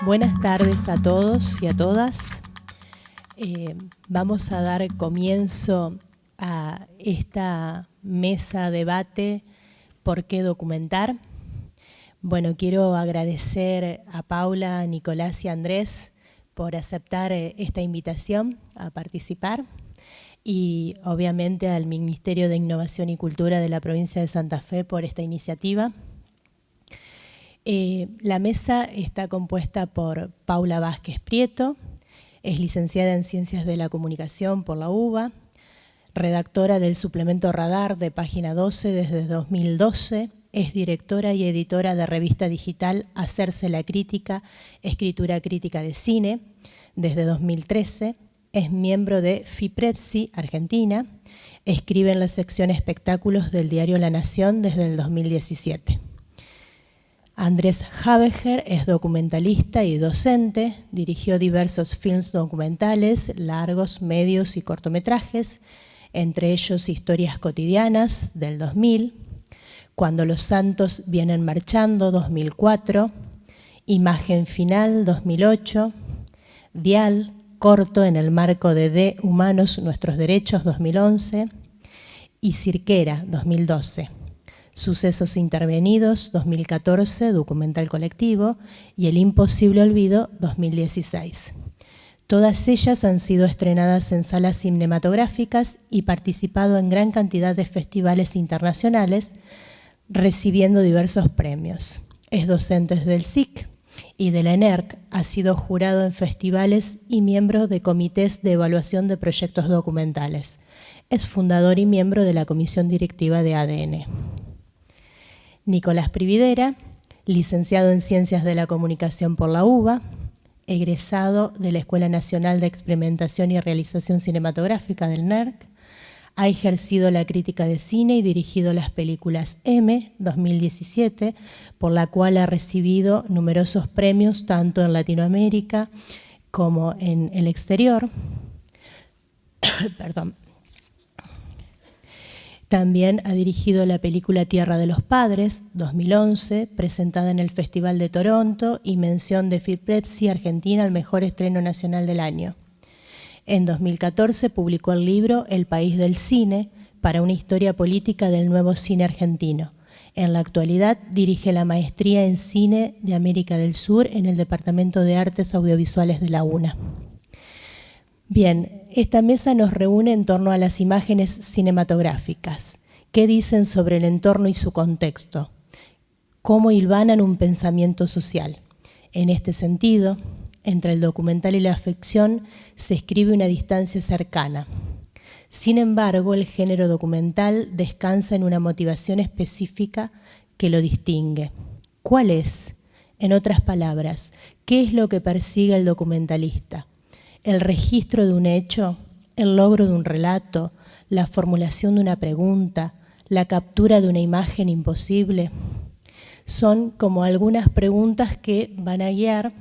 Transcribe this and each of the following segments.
Buenas tardes a todos y a todas. Vamos a dar comienzo a esta mesa debate ¿Por qué documentar? Bueno, quiero agradecer a Paula, Nicolás y Andrés por aceptar esta invitación a participar y obviamente al Ministerio de Innovación y Cultura de la provincia de Santa Fe por esta iniciativa. La mesa está compuesta por Paula Vázquez Prieto, es licenciada en Ciencias de la Comunicación por la UBA, redactora del suplemento Radar de Página 12 desde 2012, es directora y editora de revista digital Hacerse la Crítica, Escritura Crítica de Cine desde 2013, es miembro de FIPREPSI Argentina, escribe en la sección Espectáculos del diario La Nación desde el 2017. Andrés Habeger es documentalista y docente, dirigió diversos films documentales, largos, medios y cortometrajes, entre ellos Historias cotidianas, del 2000, Cuando los santos vienen marchando, 2004, Imagen final, 2008, Dial, corto en el marco de D, Humanos, Nuestros Derechos, 2011, y Cirquera, 2012. Sucesos intervenidos, 2014, documental colectivo, y El imposible olvido, 2016. Todas ellas han sido estrenadas en salas cinematográficas y participado en gran cantidad de festivales internacionales, recibiendo diversos premios. Es docente del SIC y de la ENERC, ha sido jurado en festivales y miembro de comités de evaluación de proyectos documentales. Es fundador y miembro de la comisión directiva de ADN. Nicolás Prividera, licenciado en Ciencias de la Comunicación por la UBA, egresado de la Escuela Nacional de Experimentación y Realización Cinematográfica del NERC, ha ejercido la crítica de cine y dirigido las películas M, 2017, por la cual ha recibido numerosos premios tanto en Latinoamérica como en el exterior. Perdón. También ha dirigido la película Tierra de los Padres, 2011, presentada en el Festival de Toronto y mención de FIPREPSI Argentina al mejor estreno nacional del año. En 2014 publicó el libro El País del Cine, para una historia política del nuevo cine argentino. En la actualidad dirige la maestría en Cine de América del Sur en el Departamento de Artes Audiovisuales de la UNA. Bien, esta mesa nos reúne en torno a las imágenes cinematográficas. ¿Qué dicen sobre el entorno y su contexto? ¿Cómo hilvanan un pensamiento social? En este sentido, entre el documental y la ficción se escribe una distancia cercana. Sin embargo, el género documental descansa en una motivación específica que lo distingue. ¿Cuál es? En otras palabras, ¿qué es lo que persigue el documentalista? El registro de un hecho, el logro de un relato, la formulación de una pregunta, la captura de una imagen imposible. Son como algunas preguntas que van a guiar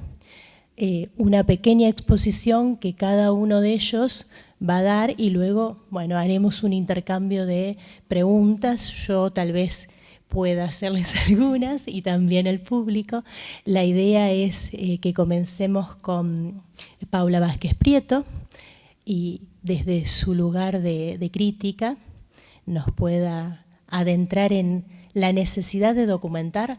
una pequeña exposición que cada uno de ellos va a dar y luego, bueno, haremos un intercambio de preguntas. Yo tal vez pueda hacerles algunas y también el público. La idea es que comencemos con Paula Vázquez Prieto y desde su lugar de crítica nos pueda adentrar en la necesidad de documentar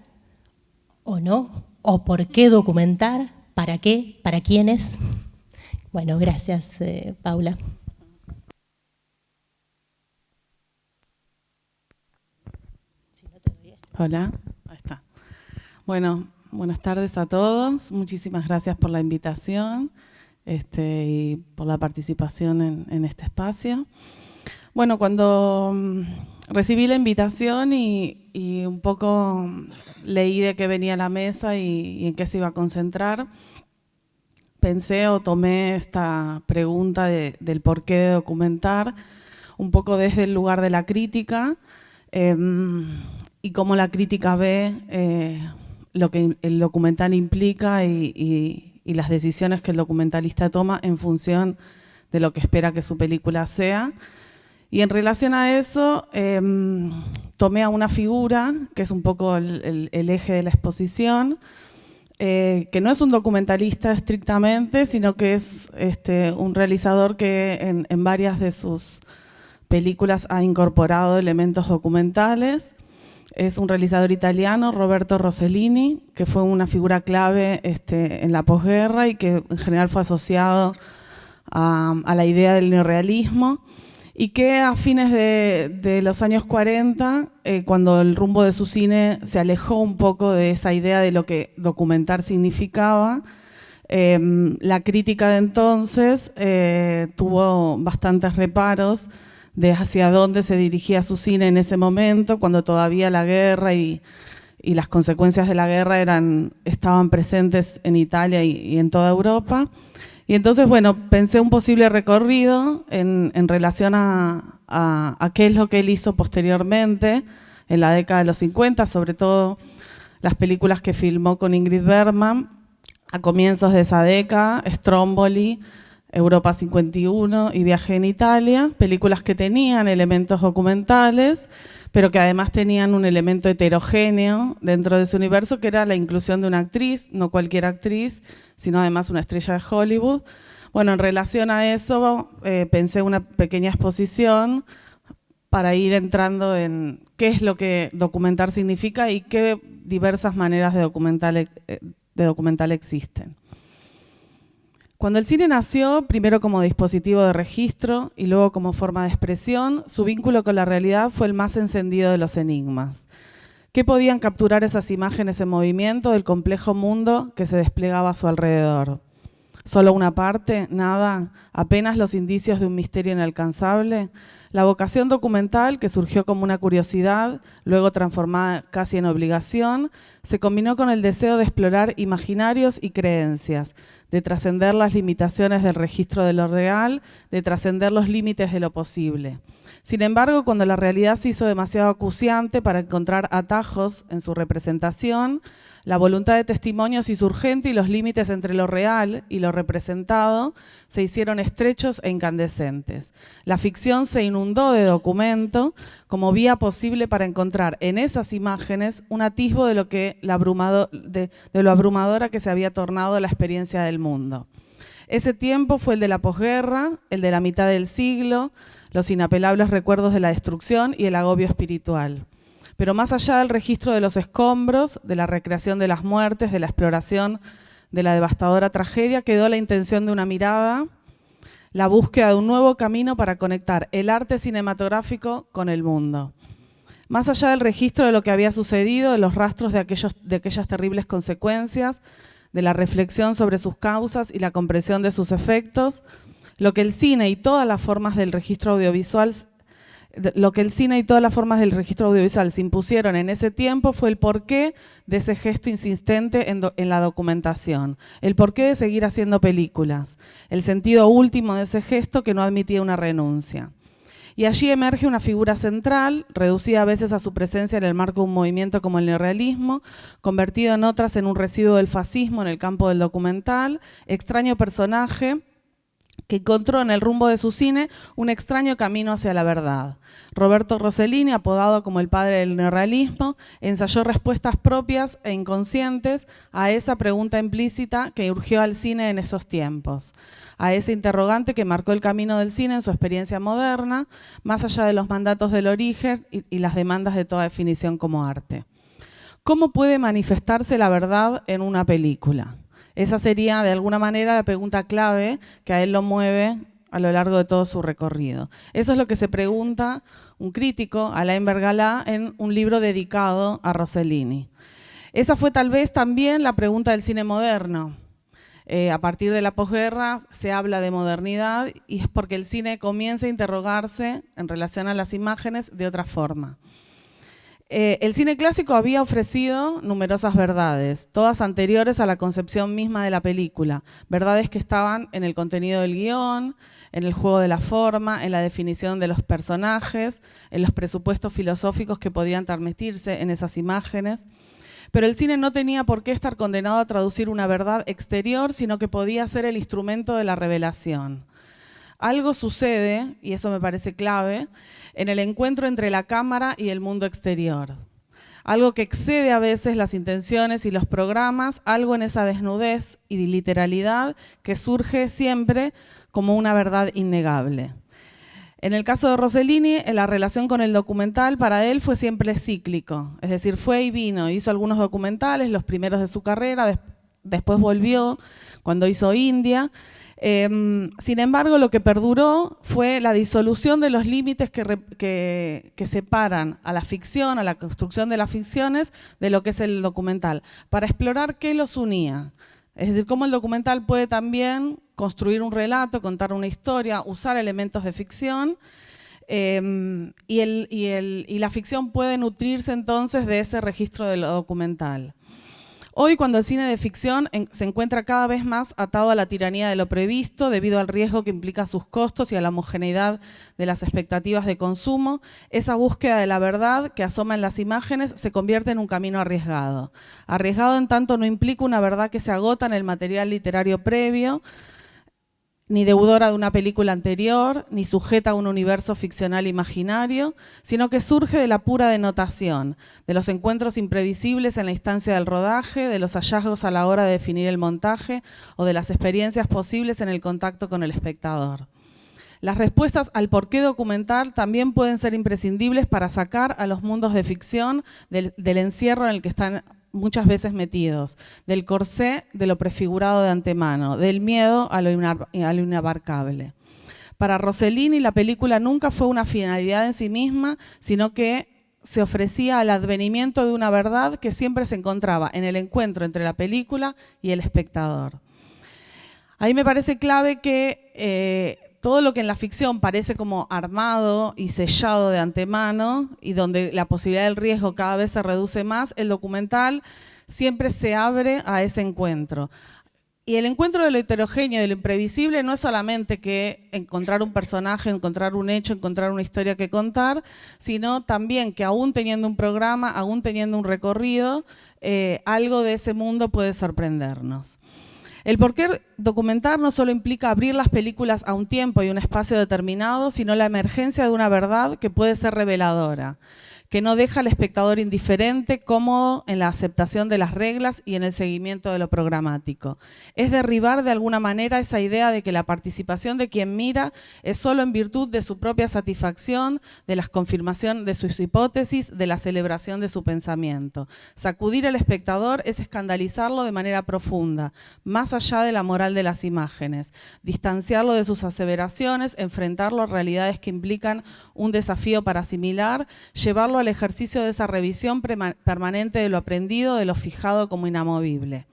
o no, o por qué documentar, para qué, para quiénes. Bueno, gracias, Paula. Hola, ahí está. Bueno, buenas tardes a todos. Muchísimas gracias por la invitación y por la participación en este espacio. Bueno, cuando recibí la invitación y un poco leí de qué venía la mesa y en qué se iba a concentrar, pensé o tomé esta pregunta del por qué de documentar un poco desde el lugar de la crítica y cómo la crítica ve lo que el documental implica y las decisiones que el documentalista toma en función de lo que espera que su película sea. Y en relación a eso, tomé a una figura, que es un poco el eje de la exposición, que no es un documentalista estrictamente, sino que es un realizador que en varias de sus películas ha incorporado elementos documentales. Es un realizador italiano, Roberto Rossellini, que fue una figura clave en la posguerra y que en general fue asociado a la idea del neorrealismo, y que a fines de los años 40, cuando el rumbo de su cine se alejó un poco de esa idea de lo que documentar significaba, la crítica de entonces tuvo bastantes reparos de hacia dónde se dirigía su cine en ese momento, cuando todavía la guerra y las consecuencias de la guerra estaban presentes en Italia y en toda Europa. Y entonces, bueno, pensé un posible recorrido en relación a qué es lo que él hizo posteriormente, en la década de los 50, sobre todo las películas que filmó con Ingrid Bergman, a comienzos de esa década, Stromboli, Europa 51 y Viaje en Italia, películas que tenían elementos documentales, pero que además tenían un elemento heterogéneo dentro de ese universo, que era la inclusión de una actriz, no cualquier actriz, sino además una estrella de Hollywood. Bueno, en relación a eso, pensé una pequeña exposición para ir entrando en qué es lo que documentar significa y qué diversas maneras de documental existen. Cuando el cine nació, primero como dispositivo de registro y luego como forma de expresión, su vínculo con la realidad fue el más encendido de los enigmas. ¿Qué podían capturar esas imágenes en movimiento del complejo mundo que se desplegaba a su alrededor? ¿Solo una parte? ¿Nada? ¿Apenas los indicios de un misterio inalcanzable? La vocación documental, que surgió como una curiosidad, luego transformada casi en obligación, se combinó con el deseo de explorar imaginarios y creencias, de trascender las limitaciones del registro de lo real, de trascender los límites de lo posible. Sin embargo, cuando la realidad se hizo demasiado acuciante para encontrar atajos en su representación, la voluntad de testimonio se hizo urgente y los límites entre lo real y lo representado se hicieron estrechos e incandescentes. La ficción se inundó de documento como vía posible para encontrar en esas imágenes un atisbo de lo abrumadora que se había tornado la experiencia del mundo. Ese tiempo fue el de la posguerra, el de la mitad del siglo, los inapelables recuerdos de la destrucción y el agobio espiritual. Pero más allá del registro de los escombros, de la recreación de las muertes, de la exploración de la devastadora tragedia, quedó la intención de una mirada, la búsqueda de un nuevo camino para conectar el arte cinematográfico con el mundo. Más allá del registro de lo que había sucedido, de los rastros de aquellas terribles consecuencias, de la reflexión sobre sus causas y la comprensión de sus efectos, lo que el cine y todas las formas del registro audiovisual se impusieron en ese tiempo fue el porqué de ese gesto insistente en la documentación, el porqué de seguir haciendo películas, el sentido último de ese gesto que no admitía una renuncia. Y allí emerge una figura central, reducida a veces a su presencia en el marco de un movimiento como el neorrealismo, convertido en otras en un residuo del fascismo en el campo del documental, extraño personaje que encontró en el rumbo de su cine un extraño camino hacia la verdad. Roberto Rossellini, apodado como el padre del neorrealismo, ensayó respuestas propias e inconscientes a esa pregunta implícita que urgió al cine en esos tiempos, a ese interrogante que marcó el camino del cine en su experiencia moderna, más allá de los mandatos del origen y las demandas de toda definición como arte. ¿Cómo puede manifestarse la verdad en una película? Esa sería, de alguna manera, la pregunta clave que a él lo mueve a lo largo de todo su recorrido. Eso es lo que se pregunta un crítico, Alain Bergalá, en un libro dedicado a Rossellini. Esa fue tal vez también la pregunta del cine moderno. A partir de la posguerra se habla de modernidad y es porque el cine comienza a interrogarse en relación a las imágenes de otra forma. El cine clásico había ofrecido numerosas verdades, todas anteriores a la concepción misma de la película, verdades que estaban en el contenido del guión, en el juego de la forma, en la definición de los personajes, en los presupuestos filosóficos que podían transmitirse en esas imágenes. Pero el cine no tenía por qué estar condenado a traducir una verdad exterior, sino que podía ser el instrumento de la revelación. Algo sucede, y eso me parece clave, en el encuentro entre la cámara y el mundo exterior. algo que excede a veces las intenciones y los programas, algo en esa desnudez y literalidad que surge siempre como una verdad innegable. En el caso de Rossellini, la relación con el documental para él fue siempre cíclico, es decir, fue y vino, hizo algunos documentales, los primeros de su carrera, después volvió cuando hizo India. Sin embargo, lo que perduró fue la disolución de los límites que separan a la ficción, a la construcción de las ficciones, de lo que es el documental, para explorar qué los unía. Es decir, cómo el documental puede también construir un relato, contar una historia, usar elementos de ficción, y la ficción puede nutrirse entonces de ese registro de lo documental. Hoy, cuando el cine de ficción se encuentra cada vez más atado a la tiranía de lo previsto, debido al riesgo que implica sus costos y a la homogeneidad de las expectativas de consumo, esa búsqueda de la verdad que asoma en las imágenes se convierte en un camino arriesgado. Arriesgado en tanto no implica una verdad que se agota en el material literario previo, ni deudora de una película anterior, ni sujeta a un universo ficcional imaginario, sino que surge de la pura denotación, de los encuentros imprevisibles en la instancia del rodaje, de los hallazgos a la hora de definir el montaje o de las experiencias posibles en el contacto con el espectador. Las respuestas al por qué documentar también pueden ser imprescindibles para sacar a los mundos de ficción del encierro en el que están muchas veces metidos, del corsé de lo prefigurado de antemano, del miedo a lo inabarcable. Para Rossellini, la película nunca fue una finalidad en sí misma, sino que se ofrecía al advenimiento de una verdad que siempre se encontraba en el encuentro entre la película y el espectador. Ahí me parece clave que todo lo que en la ficción parece como armado y sellado de antemano y donde la posibilidad del riesgo cada vez se reduce más, el documental siempre se abre a ese encuentro. Y el encuentro de lo heterogéneo y de lo imprevisible no es solamente que encontrar un personaje, encontrar un hecho, encontrar una historia que contar, sino también que aún teniendo un programa, aún teniendo un recorrido, algo de ese mundo puede sorprendernos. El por qué documentar no solo implica abrir las películas a un tiempo y un espacio determinado, sino la emergencia de una verdad que puede ser reveladora, que no deja al espectador indiferente, cómodo en la aceptación de las reglas y en el seguimiento de lo programático. Es derribar de alguna manera esa idea de que la participación de quien mira es solo en virtud de su propia satisfacción, de la confirmación de sus hipótesis, de la celebración de su pensamiento. Sacudir al espectador es escandalizarlo de manera profunda, más allá de la moral de las imágenes, distanciarlo de sus aseveraciones, enfrentarlo a realidades que implican un desafío para asimilar, llevarlo al ejercicio de esa revisión permanente de lo aprendido, de lo fijado como inamovible.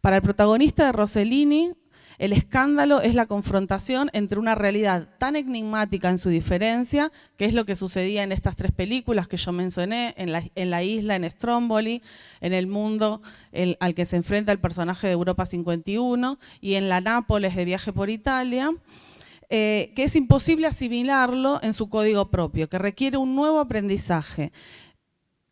Para el protagonista de Rossellini, el escándalo es la confrontación entre una realidad tan enigmática en su diferencia, que es lo que sucedía en estas tres películas que yo mencioné, en la isla, en Stromboli, en el mundo al que se enfrenta el personaje de Europa 51 y en la Nápoles de Viaje por Italia, que es imposible asimilarlo en su código propio, que requiere un nuevo aprendizaje,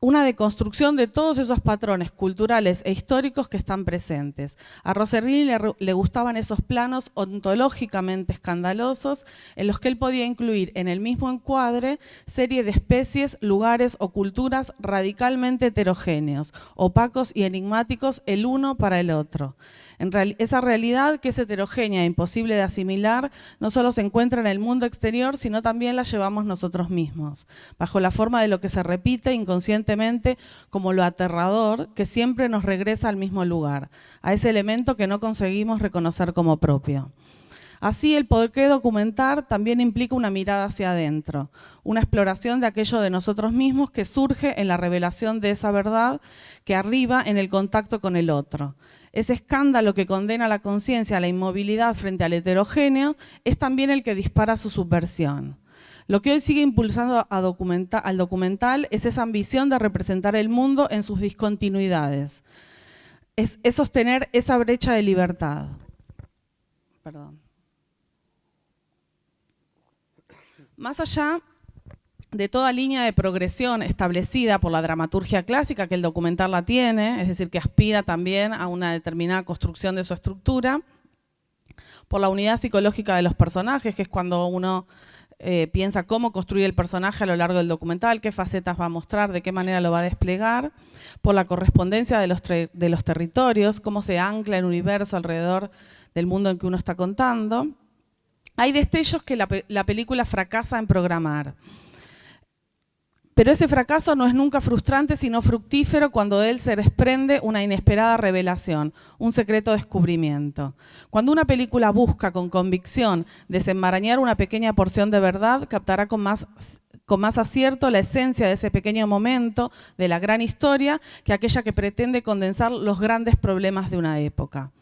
una deconstrucción de todos esos patrones culturales e históricos que están presentes. A Rossellini le gustaban esos planos ontológicamente escandalosos en los que él podía incluir en el mismo encuadre serie de especies, lugares o culturas radicalmente heterogéneos, opacos y enigmáticos el uno para el otro. Esa realidad que es heterogénea e imposible de asimilar no solo se encuentra en el mundo exterior, sino también la llevamos nosotros mismos, bajo la forma de lo que se repite inconscientemente como lo aterrador que siempre nos regresa al mismo lugar, a ese elemento que no conseguimos reconocer como propio. Así, el por qué documentar también implica una mirada hacia adentro, una exploración de aquello de nosotros mismos que surge en la revelación de esa verdad que arriba en el contacto con el otro. Ese escándalo que condena la conciencia a la inmovilidad frente al heterogéneo es también el que dispara su subversión. Lo que hoy sigue impulsando al documental es esa ambición de representar el mundo en sus discontinuidades. Es sostener esa brecha de libertad. Perdón. Más allá de toda línea de progresión establecida por la dramaturgia clásica, que el documental la tiene, es decir, que aspira también a una determinada construcción de su estructura, por la unidad psicológica de los personajes, que es cuando uno piensa cómo construir el personaje a lo largo del documental, qué facetas va a mostrar, de qué manera lo va a desplegar, por la correspondencia de los territorios, cómo se ancla el universo alrededor del mundo en que uno está contando. Hay destellos que la película fracasa en programar. Pero ese fracaso no es nunca frustrante, sino fructífero cuando de él se desprende una inesperada revelación, un secreto descubrimiento. Cuando una película busca con convicción desenmarañar una pequeña porción de verdad, captará con más acierto la esencia de ese pequeño momento de la gran historia que aquella que pretende condensar los grandes problemas de una época.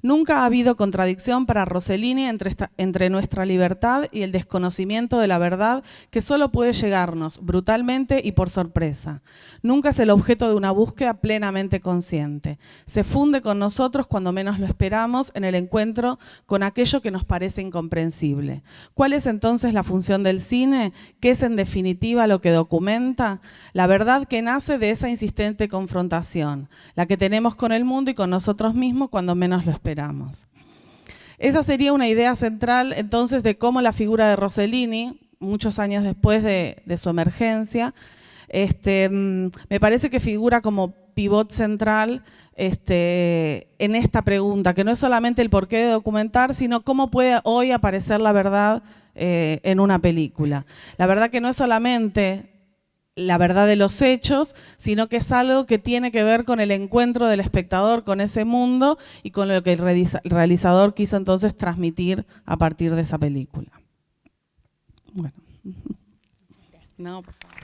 Nunca ha habido contradicción para Rossellini entre nuestra libertad y el desconocimiento de la verdad que solo puede llegarnos brutalmente y por sorpresa. Nunca es el objeto de una búsqueda plenamente consciente. Se funde con nosotros cuando menos lo esperamos en el encuentro con aquello que nos parece incomprensible. ¿Cuál es entonces la función del cine? ¿Qué es en definitiva lo que documenta? La verdad que nace de esa insistente confrontación, la que tenemos con el mundo y con nosotros mismos cuando menos lo esperamos. Esa sería una idea central entonces de cómo la figura de Rossellini, muchos años después de su emergencia, me parece que figura como pivot central en esta pregunta, que no es solamente el porqué de documentar, sino cómo puede hoy aparecer la verdad en una película. La verdad que no es solamente la verdad de los hechos, sino que es algo que tiene que ver con el encuentro del espectador con ese mundo y con lo que el realizador quiso entonces transmitir a partir de esa película. Bueno. No, por favor.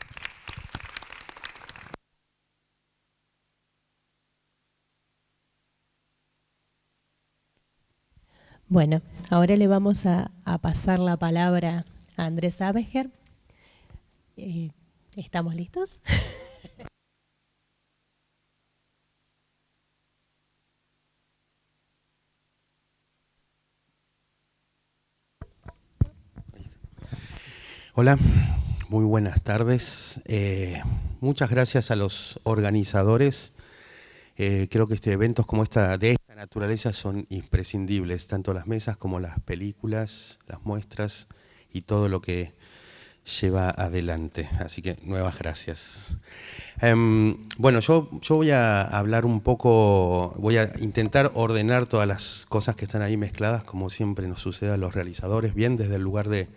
Bueno, ahora le vamos a pasar la palabra a Andrés Abeger. ¿Estamos listos? Hola, muy buenas tardes. Muchas gracias a los organizadores. Creo que eventos como de esta naturaleza son imprescindibles, tanto las mesas como las películas, las muestras y todo lo que lleva adelante. Así que nuevas gracias. Bueno, yo voy a hablar un poco, voy a intentar ordenar todas las cosas que están ahí mezcladas, como siempre nos sucede a los realizadores, bien desde el lugar de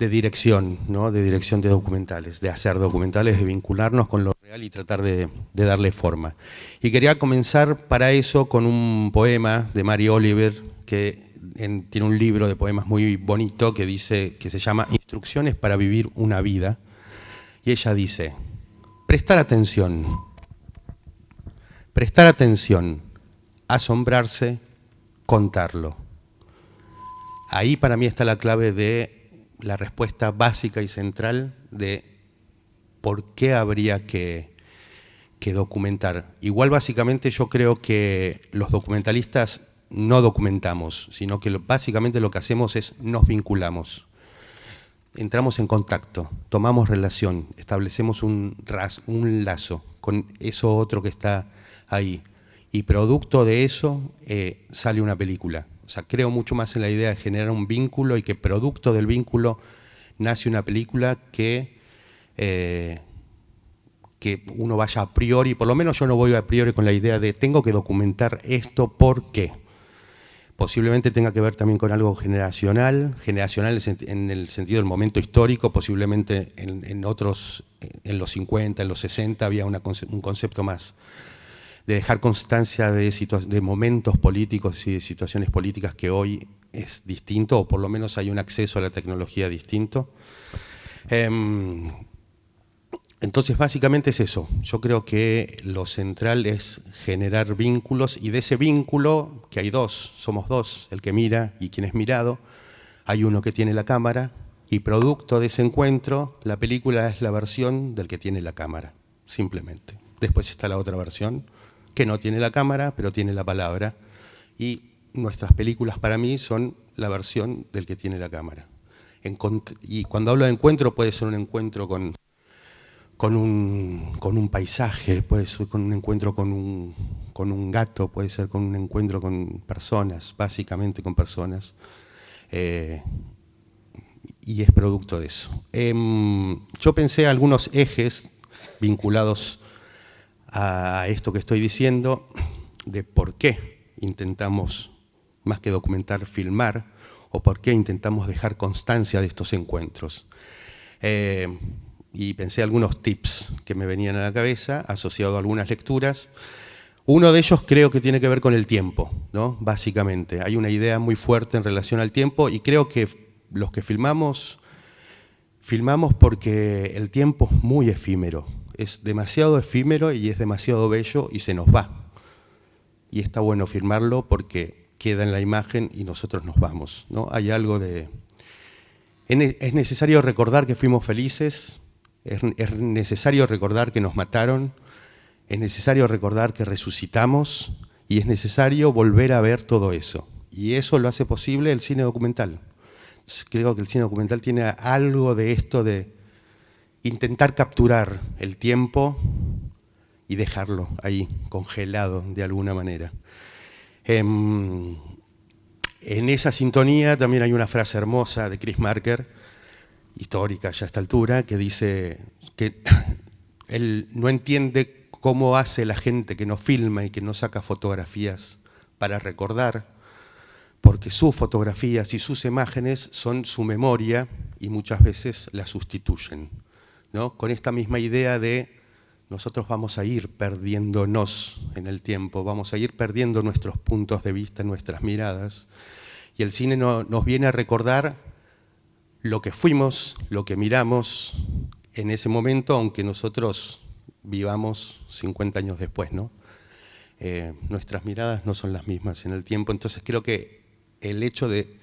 dirección, ¿no? De dirección de documentales, de hacer documentales, de vincularnos con lo real y tratar de darle forma. Y quería comenzar para eso con un poema de Mary Oliver, que tiene un libro de poemas muy bonito que se llama Instrucciones para vivir una vida. Y ella dice: prestar atención, asombrarse, contarlo. Ahí para mí está la clave de la respuesta básica y central de por qué habría que documentar. Igual básicamente yo creo que los documentalistas no documentamos, sino que básicamente lo que hacemos es nos vinculamos. Entramos en contacto, tomamos relación, establecemos un lazo con eso otro que está ahí. Y producto de eso sale una película. O sea, creo mucho más en la idea de generar un vínculo y que producto del vínculo nace una película que uno vaya a priori, por lo menos yo no voy a priori con la idea de tengo que documentar esto, ¿por qué? Posiblemente tenga que ver también con algo generacional en el sentido del momento histórico, posiblemente en los 50, en los 60 había un concepto más de dejar constancia de momentos políticos y de situaciones políticas que hoy es distinto, o por lo menos hay un acceso a la tecnología distinto. Entonces, básicamente es eso. Yo creo que lo central es generar vínculos, y de ese vínculo, que hay dos, somos dos, el que mira y quien es mirado, hay uno que tiene la cámara, y producto de ese encuentro, la película es la versión del que tiene la cámara, simplemente. Después está la otra versión, que no tiene la cámara, pero tiene la palabra, y nuestras películas para mí son la versión del que tiene la cámara. Y cuando hablo de encuentro, puede ser un encuentro con un paisaje, puede ser con un encuentro con un gato, puede ser con un encuentro con personas, básicamente con personas. y es producto de eso. Yo pensé algunos ejes vinculados a esto que estoy diciendo, de por qué intentamos, más que documentar, filmar, o por qué intentamos dejar constancia de estos encuentros. Y pensé algunos tips que me venían a la cabeza, asociado a algunas lecturas. Uno de ellos creo que tiene que ver con el tiempo, ¿no? Básicamente. Hay una idea muy fuerte en relación al tiempo y creo que los que filmamos porque el tiempo es muy efímero. Es demasiado efímero y es demasiado bello y se nos va. Y está bueno filmarlo porque queda en la imagen y nosotros nos vamos, ¿no? Hay algo de... Es necesario recordar que fuimos felices, es necesario recordar que nos mataron, es necesario recordar que resucitamos y es necesario volver a ver todo eso. Y eso lo hace posible el cine documental. Creo que el cine documental tiene algo de esto de intentar capturar el tiempo y dejarlo ahí, congelado de alguna manera. En esa sintonía también hay una frase hermosa de Chris Marker, histórica ya a esta altura, que dice que él no entiende cómo hace la gente que no filma y que no saca fotografías para recordar, porque sus fotografías y sus imágenes son su memoria y muchas veces la sustituyen, ¿no? Con esta misma idea de nosotros vamos a ir perdiéndonos en el tiempo, vamos a ir perdiendo nuestros puntos de vista, nuestras miradas, y el cine nos viene a recordar lo que fuimos, lo que miramos en ese momento, aunque nosotros vivamos 50 años después, ¿no? Nuestras miradas no son las mismas en el tiempo, entonces creo que el hecho de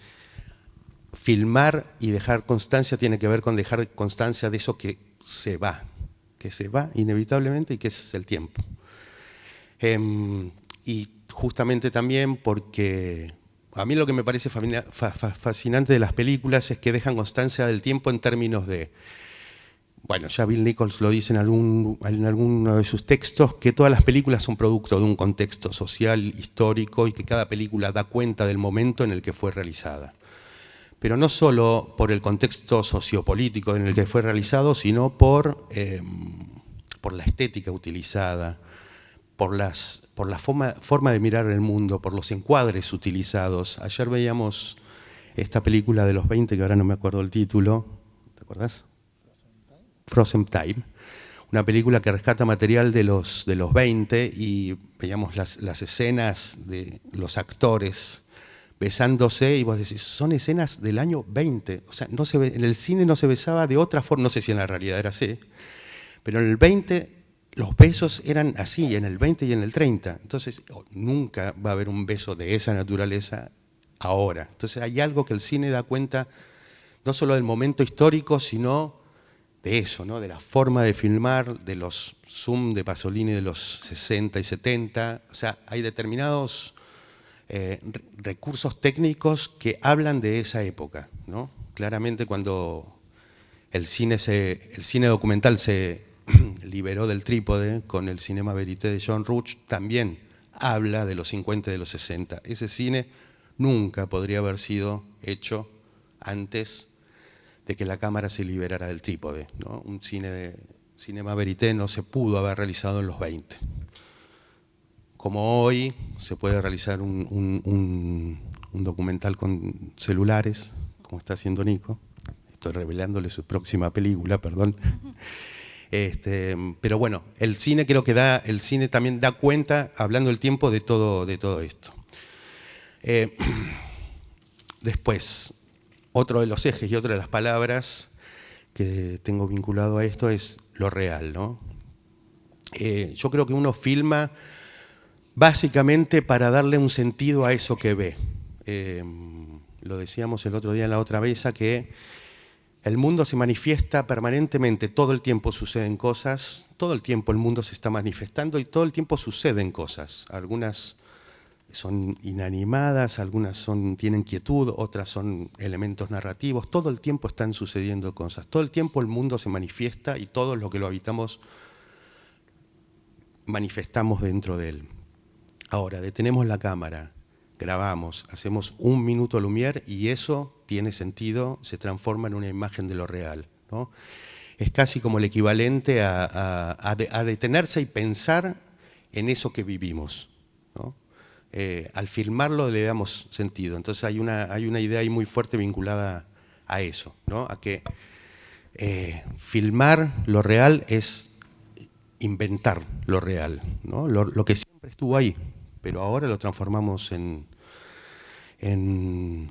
filmar y dejar constancia tiene que ver con dejar constancia de eso que se va inevitablemente y que es el tiempo. Y justamente también porque a mí lo que me parece fascinante de las películas es que dejan constancia del tiempo en términos de, bueno, ya Bill Nichols lo dice en alguno de sus textos, que todas las películas son producto de un contexto social, histórico, y que cada película da cuenta del momento en el que fue realizada. Pero no solo por el contexto sociopolítico en el que fue realizado, sino por la estética utilizada, por la forma de mirar el mundo, por los encuadres utilizados. Ayer veíamos esta película de los 20, que ahora no me acuerdo el título, ¿te acordás? Frozen Time, una película que rescata material de los 20 y veíamos las escenas de los actores besándose y vos decís, son escenas del año 20, o sea, no se ve, en el cine no se besaba de otra forma, no sé si en la realidad era así, pero en el 20 los besos eran así, en el 20 y en el 30, entonces nunca va a haber un beso de esa naturaleza ahora. Entonces hay algo que el cine da cuenta no solo del momento histórico, sino de eso, ¿no? De la forma de filmar, de los zoom de Pasolini de los 60 y 70, o sea, hay determinados recursos técnicos que hablan de esa época, ¿no? Claramente cuando el cine documental se liberó del trípode con el Cinema Verité de John Ruch, también habla de los 50 y de los 60. Ese cine nunca podría haber sido hecho antes de que la cámara se liberara del trípode, ¿no? Un cine de Cinema Verité no se pudo haber realizado en los 20. Como hoy se puede realizar un documental con celulares, como está haciendo Nico. Estoy revelándole su próxima película, perdón. Pero bueno, el cine también da cuenta, hablando del tiempo, de todo esto. Después, otro de los ejes y otra de las palabras que tengo vinculado a esto es lo real, ¿no? Yo creo que uno filma básicamente para darle un sentido a eso que ve. Lo decíamos el otro día en la otra mesa, que el mundo se manifiesta permanentemente, todo el tiempo suceden cosas, todo el tiempo el mundo se está manifestando y todo el tiempo suceden cosas. Algunas son inanimadas, algunas tienen quietud, otras son elementos narrativos, todo el tiempo están sucediendo cosas, todo el tiempo el mundo se manifiesta y todos los que lo habitamos manifestamos dentro de él. Ahora, detenemos la cámara grabamos, hacemos 1 minuto Lumière y eso tiene sentido, se transforma en una imagen de lo real, ¿no? Es casi como el equivalente a detenerse y pensar en eso que vivimos, ¿no? Al filmarlo le damos sentido. Entonces hay una idea ahí muy fuerte vinculada a eso, ¿no? A que filmar lo real es inventar lo real, ¿no? Lo que siempre estuvo ahí, pero ahora lo transformamos en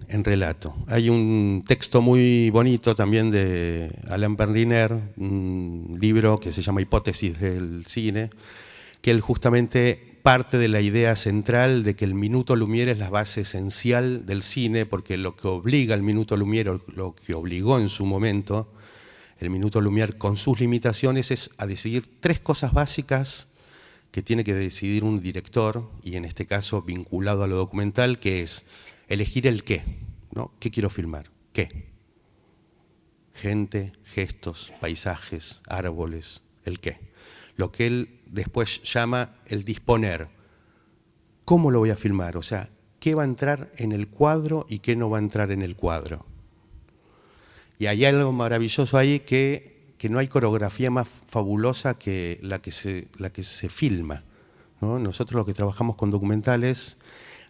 relato. Hay un texto muy bonito también de Alain Berniner, un libro que se llama Hipótesis del cine, que él justamente parte de la idea central de que el minuto Lumière es la base esencial del cine, porque lo que obliga al minuto Lumière, lo que obligó en su momento el minuto Lumière con sus limitaciones, es a decidir 3 cosas básicas que tiene que decidir un director, y en este caso vinculado a lo documental, que es elegir el qué, ¿no? ¿Qué quiero filmar? ¿Qué? Gente, gestos, paisajes, árboles, el qué. Lo que él después llama el disponer. ¿Cómo lo voy a filmar? O sea, ¿qué va a entrar en el cuadro y qué no va a entrar en el cuadro? Y hay algo maravilloso ahí que no hay coreografía más fabulosa que la que se filma, ¿no? Nosotros los que trabajamos con documentales,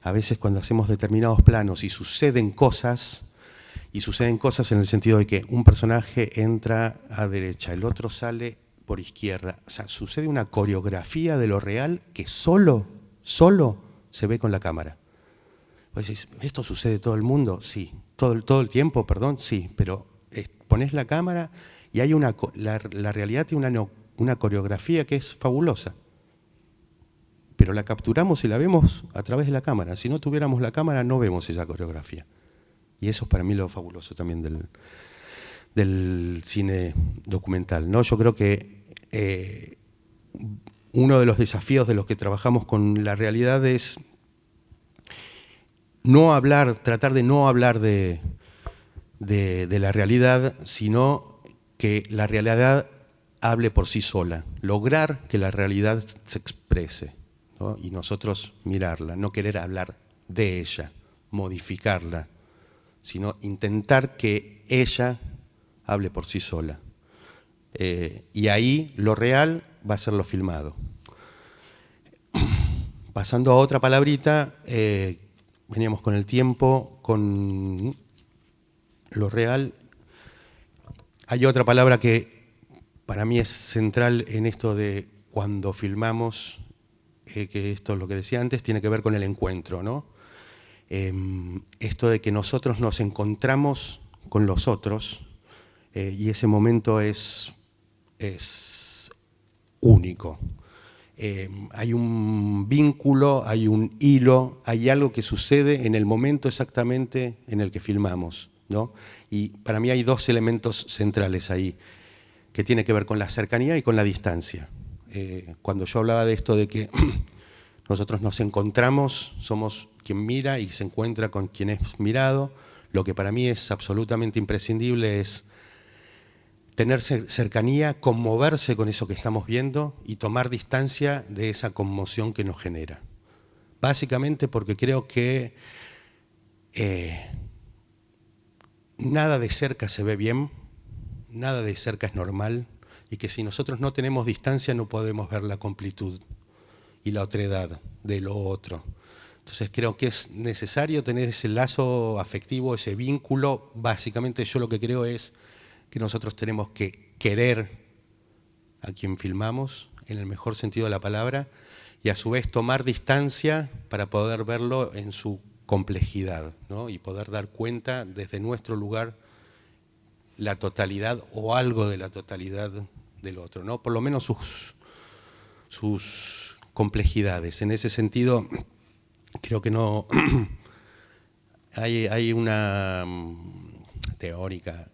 a veces cuando hacemos determinados planos y suceden cosas en el sentido de que un personaje entra a derecha, el otro sale por izquierda. O sea, sucede una coreografía de lo real que solo se ve con la cámara. Pues dices, ¿esto sucede todo el mundo? Sí. ¿Todo el tiempo? Perdón, sí. Pero pones la cámara y hay la realidad tiene una coreografía que es fabulosa. Pero la capturamos y la vemos a través de la cámara. Si no tuviéramos la cámara, no vemos esa coreografía. Y eso es para mí lo fabuloso también del cine documental, ¿no? Yo creo que uno de los desafíos de los que trabajamos con la realidad es tratar de no hablar de la realidad, sino que la realidad hable por sí sola, lograr que la realidad se exprese, ¿no? Y nosotros mirarla, no querer hablar de ella, modificarla, sino intentar que ella hable por sí sola. Y ahí lo real va a ser lo filmado. Pasando a otra palabrita, veníamos con el tiempo, con lo real. Hay otra palabra que para mí es central en esto de cuando filmamos, que esto es lo que decía antes, tiene que ver con el encuentro, ¿no? Esto de que nosotros nos encontramos con los otros, y ese momento es único. Hay un vínculo, hay un hilo, hay algo que sucede en el momento exactamente en el que filmamos, ¿no? Y para mí hay 2 elementos centrales ahí, que tienen que ver con la cercanía y con la distancia. Cuando yo hablaba de esto de que nosotros nos encontramos, somos quien mira y se encuentra con quien es mirado, lo que para mí es absolutamente imprescindible es tener cercanía, conmoverse con eso que estamos viendo y tomar distancia de esa conmoción que nos genera. Básicamente porque creo que nada de cerca se ve bien, nada de cerca es normal, y que si nosotros no tenemos distancia no podemos ver la completud y la otredad de lo otro. Entonces creo que es necesario tener ese lazo afectivo, ese vínculo. Básicamente yo lo que creo es que nosotros tenemos que querer a quien filmamos, en el mejor sentido de la palabra, y a su vez tomar distancia para poder verlo en su complejidad, ¿no? Y poder dar cuenta desde nuestro lugar la totalidad o algo de la totalidad del otro, ¿no? Por lo menos sus complejidades. En ese sentido, creo que no hay una teórica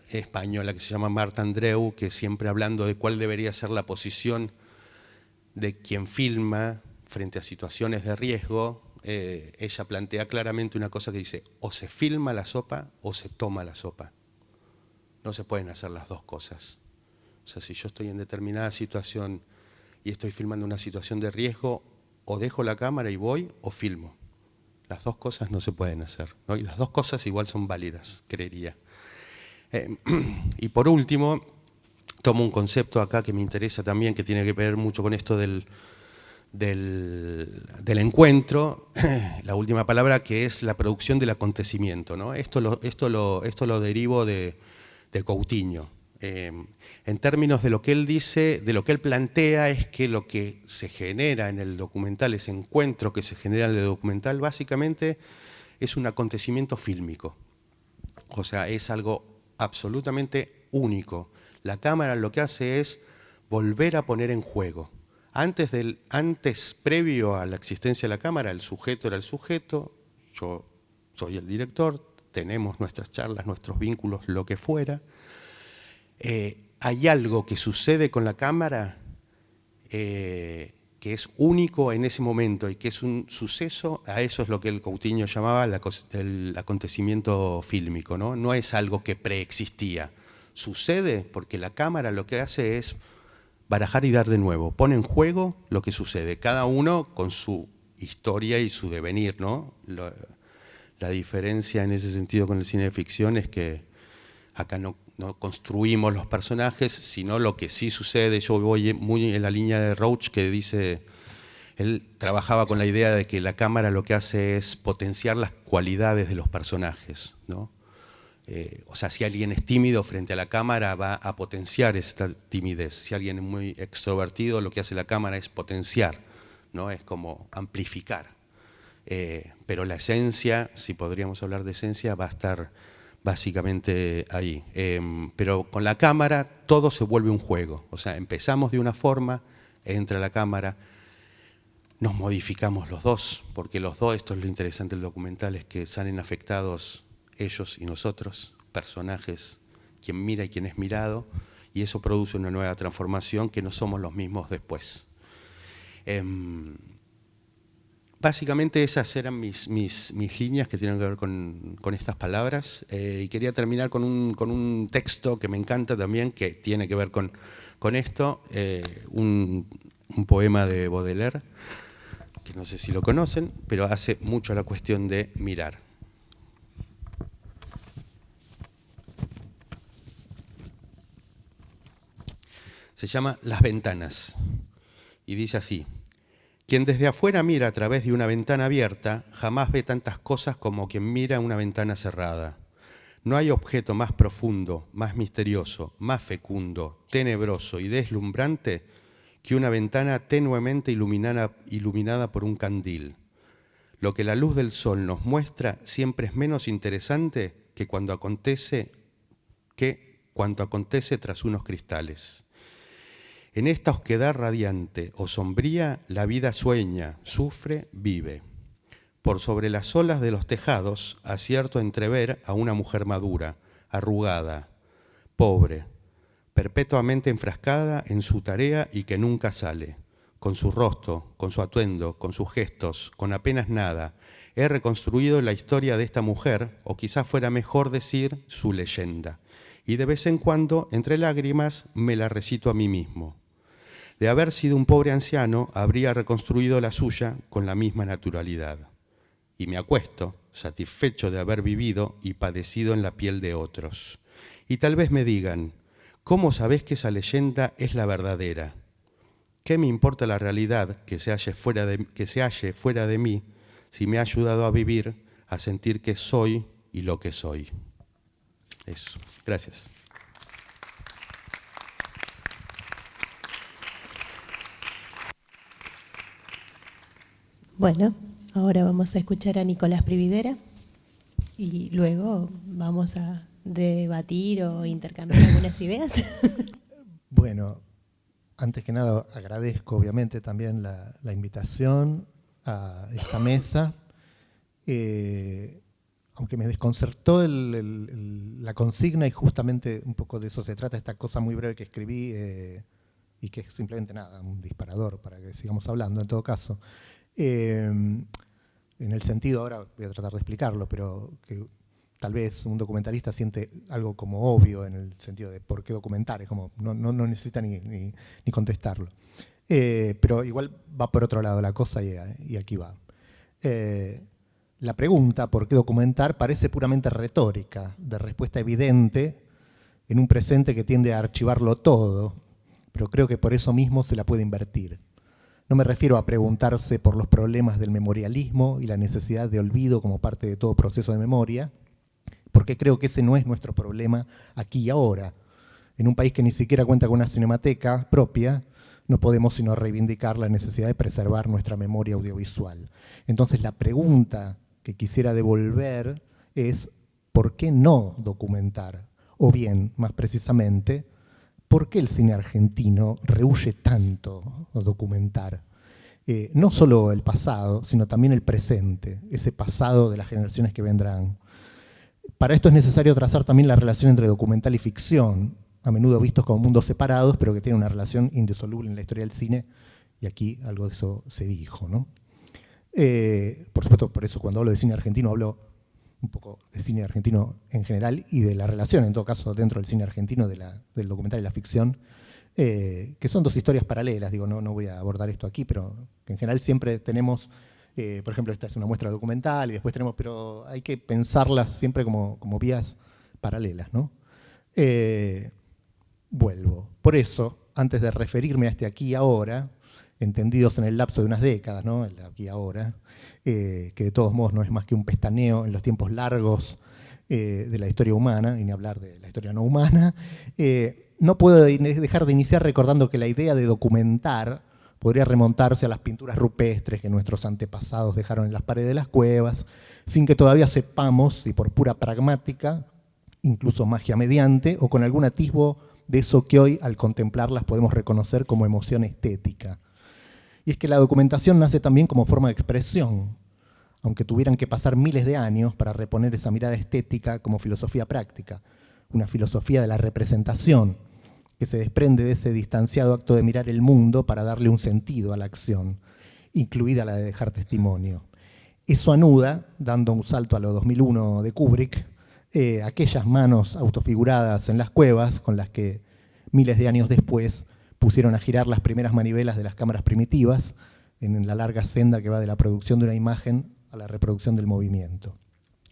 española que se llama Marta Andreu, que siempre hablando de cuál debería ser la posición de quien filma frente a situaciones de riesgo, ella plantea claramente una cosa que dice: o se filma la sopa o se toma la sopa. No se pueden hacer las 2 cosas. O sea, si yo estoy en determinada situación y estoy filmando una situación de riesgo, o dejo la cámara y voy o filmo. Las dos cosas no se pueden hacer, ¿no? Y las dos cosas igual son válidas, creería. Y por último, tomo un concepto acá que me interesa también, que tiene que ver mucho con esto del encuentro, la última palabra, que es la producción del acontecimiento, ¿no? Esto lo derivo de Coutinho. En términos de lo que él dice, de lo que él plantea, es que lo que se genera en el documental, ese encuentro que se genera en el documental, básicamente es un acontecimiento fílmico. O sea, es algo absolutamente único. La cámara lo que hace es volver a poner en juego. Antes, previo a la existencia de la cámara, el sujeto era el sujeto, yo soy el director, tenemos nuestras charlas, nuestros vínculos, lo que fuera. Hay algo que sucede con la cámara que es único en ese momento y que es un suceso, a eso es lo que el Coutinho llamaba el acontecimiento fílmico, ¿no? No es algo que preexistía, sucede porque la cámara lo que hace es barajar y dar de nuevo, pone en juego lo que sucede, cada uno con su historia y su devenir, ¿no? La diferencia en ese sentido con el cine de ficción es que acá no construimos los personajes, sino lo que sí sucede. Yo voy muy en la línea de Roach, que dice, él trabajaba con la idea de que la cámara lo que hace es potenciar las cualidades de los personajes, ¿no? O sea, si alguien es tímido frente a la cámara, va a potenciar esta timidez. Si alguien es muy extrovertido, lo que hace la cámara es potenciar, ¿no? Es como amplificar. Pero la esencia, si podríamos hablar de esencia, va a estar básicamente ahí. Pero con la cámara todo se vuelve un juego. O sea, empezamos de una forma, entra la cámara, nos modificamos los dos, porque los dos, esto es lo interesante del documental, es que salen afectados ellos y nosotros, personajes, quien mira y quien es mirado, y eso produce una nueva transformación que no somos los mismos después. Básicamente esas eran mis líneas que tienen que ver con estas palabras, y quería terminar con un texto que me encanta también, que tiene que ver con esto, un poema de Baudelaire, que no sé si lo conocen, pero hace mucho a la cuestión de mirar. Se llama Las ventanas, y dice así: quien desde afuera mira a través de una ventana abierta jamás ve tantas cosas como quien mira una ventana cerrada. No hay objeto más profundo, más misterioso, más fecundo, tenebroso y deslumbrante que una ventana tenuemente iluminada por un candil. Lo que la luz del sol nos muestra siempre es menos interesante que cuando acontece tras unos cristales. En esta osquedad radiante o sombría, la vida sueña, sufre, vive. Por sobre las olas de los tejados, acierto a entrever a una mujer madura, arrugada, pobre, perpetuamente enfrascada en su tarea y que nunca sale. Con su rostro, con su atuendo, con sus gestos, con apenas nada, he reconstruido la historia de esta mujer, o quizás fuera mejor decir su leyenda. Y de vez en cuando, entre lágrimas, me la recito a mí mismo. De haber sido un pobre anciano, habría reconstruido la suya con la misma naturalidad. Y me acuesto, satisfecho de haber vivido y padecido en la piel de otros. Y tal vez me digan, ¿cómo sabés que esa leyenda es la verdadera? ¿Qué me importa la realidad que se halle fuera de mí si me ha ayudado a vivir, a sentir que soy y lo que soy? Eso. Gracias. Bueno, ahora vamos a escuchar a Nicolás Prividera y luego vamos a debatir o intercambiar algunas ideas. Bueno, antes que nada agradezco obviamente también la invitación a esta mesa. Aunque me desconcertó la consigna, y justamente un poco de eso se trata, esta cosa muy breve que escribí y que es simplemente nada, un disparador para que sigamos hablando en todo caso. En el sentido, ahora voy a tratar de explicarlo, pero que tal vez un documentalista siente algo como obvio en el sentido de por qué documentar, es como no necesita ni contestarlo. Pero igual va por otro lado la cosa y aquí va. La pregunta, ¿por qué documentar?, parece puramente retórica, de respuesta evidente en un presente que tiende a archivarlo todo, pero creo que por eso mismo se la puede invertir. No me refiero a preguntarse por los problemas del memorialismo y la necesidad de olvido como parte de todo proceso de memoria, porque creo que ese no es nuestro problema aquí y ahora. En un país que ni siquiera cuenta con una cinemateca propia, no podemos sino reivindicar la necesidad de preservar nuestra memoria audiovisual. Entonces la pregunta que quisiera devolver es ¿por qué no documentar? O bien, más precisamente, ¿por qué el cine argentino rehúye tanto documentar? No solo el pasado, sino también el presente, ese pasado de las generaciones que vendrán. Para esto es necesario trazar también la relación entre documental y ficción, a menudo vistos como mundos separados, pero que tienen una relación indisoluble en la historia del cine, y aquí algo de eso se dijo, ¿no? Por supuesto, por eso cuando hablo de cine argentino hablo un poco de cine argentino en general y de la relación, en todo caso, dentro del cine argentino, del documental y la ficción, que son dos historias paralelas. Digo, no voy a abordar esto aquí, pero que en general siempre tenemos, por ejemplo, esta es una muestra documental y después tenemos, pero hay que pensarlas siempre como vías paralelas, ¿no? Vuelvo. Por eso, antes de referirme a este aquí y ahora, entendidos en el lapso de unas décadas, ¿no? El aquí y ahora, que de todos modos no es más que un pestaneo en los tiempos largos de la historia humana, y ni hablar de la historia no humana, no puedo dejar de iniciar recordando que la idea de documentar podría remontarse a las pinturas rupestres que nuestros antepasados dejaron en las paredes de las cuevas, sin que todavía sepamos si por pura pragmática, incluso magia mediante, o con algún atisbo de eso que hoy, al contemplarlas, podemos reconocer como emoción estética. Y es que la documentación nace también como forma de expresión, aunque tuvieran que pasar miles de años para reponer esa mirada estética como filosofía práctica, una filosofía de la representación, que se desprende de ese distanciado acto de mirar el mundo para darle un sentido a la acción, incluida la de dejar testimonio. Eso anuda, dando un salto a lo 2001 de Kubrick, aquellas manos autofiguradas en las cuevas con las que miles de años después pusieron a girar las primeras manivelas de las cámaras primitivas en la larga senda que va de la producción de una imagen a la reproducción del movimiento.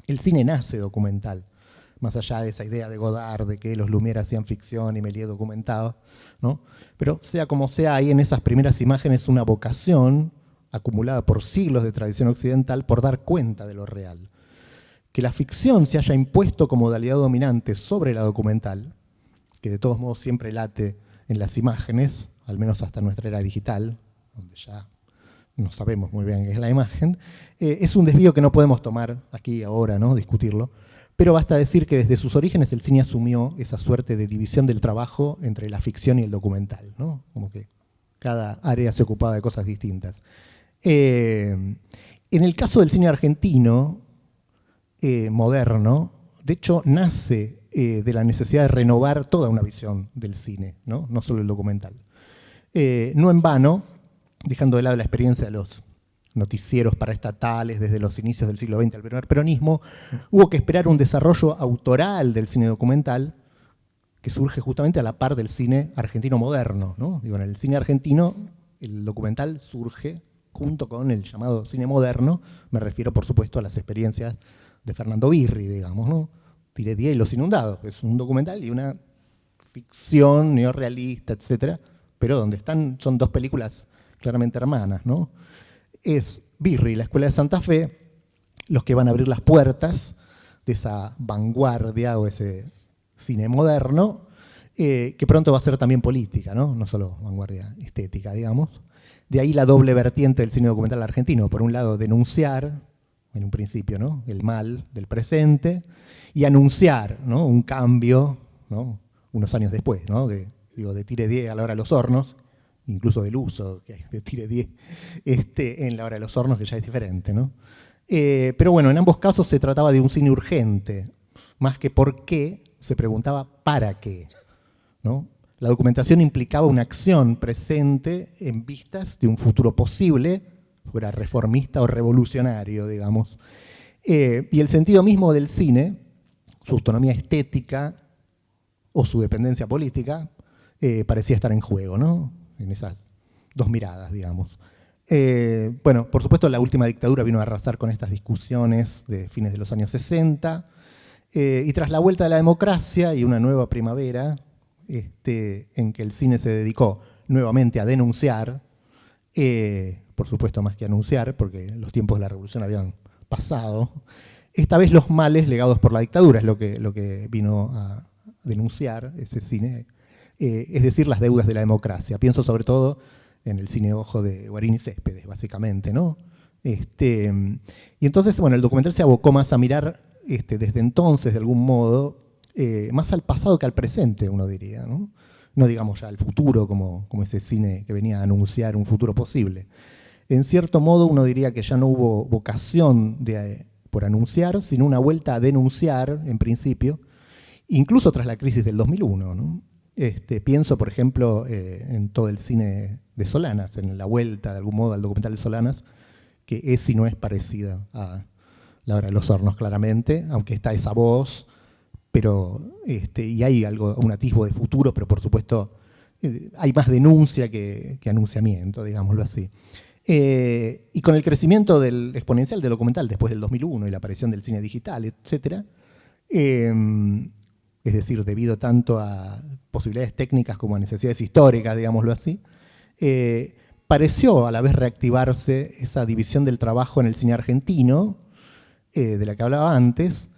El cine nace documental, más allá de esa idea de Godard de que los Lumière hacían ficción y Méliès documentaba, ¿no? Pero sea como sea, hay en esas primeras imágenes una vocación acumulada por siglos de tradición occidental por dar cuenta de lo real. Que la ficción se haya impuesto como modalidad dominante sobre la documental, que de todos modos siempre late en las imágenes, al menos hasta nuestra era digital, donde ya no sabemos muy bien qué es la imagen, es un desvío que no podemos tomar aquí ahora, ¿no? Discutirlo, pero basta decir que desde sus orígenes el cine asumió esa suerte de división del trabajo entre la ficción y el documental, ¿no? Como que cada área se ocupaba de cosas distintas. En el caso del cine argentino, moderno, de hecho nace de la necesidad de renovar toda una visión del cine, no solo el documental. No en vano, dejando de lado la experiencia de los noticieros paraestatales desde los inicios del siglo XX al primer peronismo, hubo que esperar un desarrollo autoral del cine documental que surge justamente a la par del cine argentino moderno, ¿no? Digo, en el cine argentino el documental surge junto con el llamado cine moderno, me refiero por supuesto a las experiencias de Fernando Birri, digamos, ¿no? Tiré 10 y Los Inundados, que es un documental y una ficción neorrealista, etcétera, pero donde son dos películas claramente hermanas, ¿no? Es Birri y la Escuela de Santa Fe los que van a abrir las puertas de esa vanguardia o ese cine moderno, que pronto va a ser también política, no solo vanguardia estética, digamos. De ahí la doble vertiente del cine documental argentino. Por un lado, denunciar, en un principio, ¿no?, el mal del presente, y anunciar, ¿no?, un cambio, ¿no?, unos años después, ¿no?, de Tire 10 a La Hora de los Hornos, incluso del uso que hay de Tire 10 en La Hora de los Hornos, que ya es diferente, ¿no? Pero bueno, en ambos casos se trataba de un cine urgente, más que por qué, se preguntaba para qué, ¿no? La documentación implicaba una acción presente en vistas de un futuro posible, fuera reformista o revolucionario, digamos. Y el sentido mismo del cine, su autonomía estética o su dependencia política, parecía estar en juego, ¿no?, en esas dos miradas, digamos. Bueno, por supuesto, la última dictadura vino a arrasar con estas discusiones de fines de los años 60, y tras la vuelta de la democracia y una nueva primavera, en que el cine se dedicó nuevamente a denunciar, por supuesto más que anunciar, porque los tiempos de la revolución habían pasado, esta vez los males legados por la dictadura es lo que vino a denunciar ese cine, es decir, las deudas de la democracia. Pienso sobre todo en el cine ojo de Guarín y Céspedes, básicamente, ¿no? Y entonces, bueno, el documental se abocó más a mirar desde entonces, de algún modo, más al pasado que al presente, uno diría, ¿no? No digamos ya al futuro, como ese cine que venía a anunciar un futuro posible. En cierto modo, uno diría que ya no hubo vocación por anunciar, sino una vuelta a denunciar, en principio, incluso tras la crisis del 2001, ¿no? Pienso, por ejemplo, en todo el cine de Solanas, en la vuelta, de algún modo, al documental de Solanas, que es y no es parecida a La Hora de los Hornos, claramente, aunque está esa voz, pero, y hay un atisbo de futuro, pero por supuesto hay más denuncia que anunciamiento, digámoslo así. Y con el crecimiento exponencial del documental después del 2001 y la aparición del cine digital, etc., es decir, debido tanto a posibilidades técnicas como a necesidades históricas, digámoslo así, pareció a la vez reactivarse esa división del trabajo en el cine argentino, de la que hablaba antes,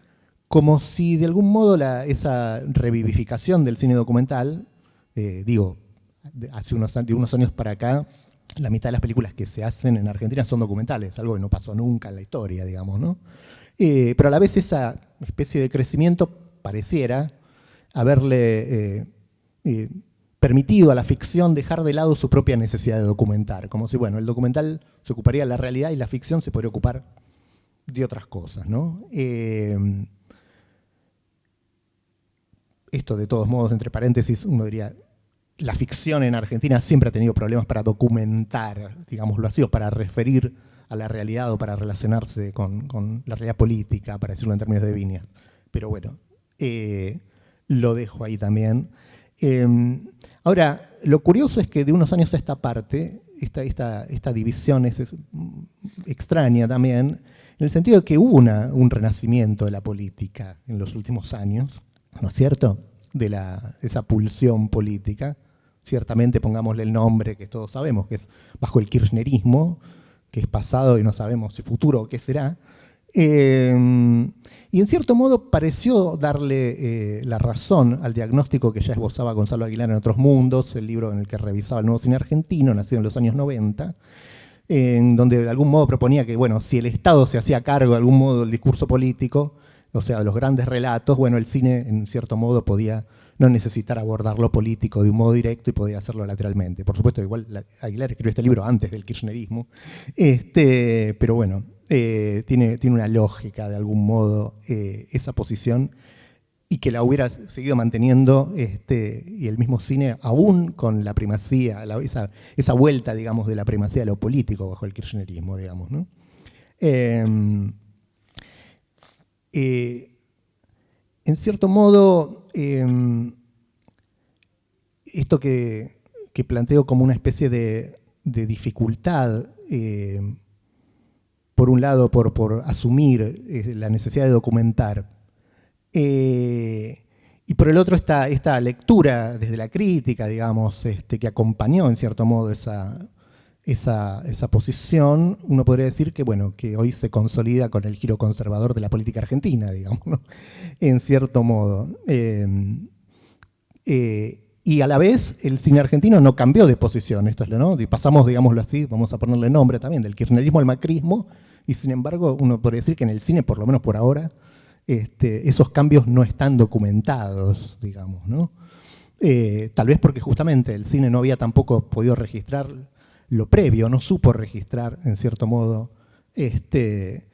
como si de algún modo esa revivificación del cine documental, de unos años para acá, la mitad de las películas que se hacen en Argentina son documentales, algo que no pasó nunca en la historia, digamos, ¿no? Pero a la vez esa especie de crecimiento pareciera haberle permitido a la ficción dejar de lado su propia necesidad de documentar, como si, bueno, el documental se ocuparía de la realidad y la ficción se podría ocupar de otras cosas, ¿no? Esto, de todos modos, entre paréntesis, uno diría, la ficción en Argentina siempre ha tenido problemas para documentar, digámoslo así, o para referir a la realidad o para relacionarse con la realidad política, para decirlo en términos de Viñas. Pero bueno, lo dejo ahí también. Ahora, lo curioso es que de unos años a esta parte, esta división es extraña también, en el sentido de que hubo un renacimiento de la política en los últimos años, ¿no es cierto?, de esa pulsión política. Ciertamente, pongámosle el nombre que todos sabemos, que es bajo el kirchnerismo, que es pasado y no sabemos si futuro o qué será. Y en cierto modo pareció darle la razón al diagnóstico que ya esbozaba Gonzalo Aguilar en Otros Mundos, el libro en el que revisaba el nuevo cine argentino, nacido en los años 90, en donde de algún modo proponía que, bueno, si el Estado se hacía cargo de algún modo del discurso político, o sea, de los grandes relatos, bueno, el cine en cierto modo podía no necesitar abordar lo político de un modo directo y podía hacerlo lateralmente. Por supuesto, igual Aguilar escribió este libro antes del kirchnerismo, pero bueno, tiene una lógica de algún modo esa posición, y que la hubiera seguido manteniendo y el mismo cine, aún con la primacía, esa vuelta, digamos, de la primacía de lo político bajo el kirchnerismo, digamos, ¿no? En cierto modo, esto que planteo como una especie de dificultad, por un lado, por asumir la necesidad de documentar, y por el otro esta lectura desde la crítica, digamos, que acompañó en cierto modo esa posición, uno podría decir que, bueno, que hoy se consolida con el giro conservador de la política argentina, digamos, ¿no? En cierto modo. Y a la vez el cine argentino no cambió de posición, ¿no? Y pasamos, digámoslo así, vamos a ponerle nombre también, del kirchnerismo al macrismo, y sin embargo uno podría decir que en el cine, por lo menos por ahora, esos cambios no están documentados, digamos, ¿no? Tal vez porque justamente el cine no había tampoco podido registrar lo previo, no supo registrar, en cierto modo, esos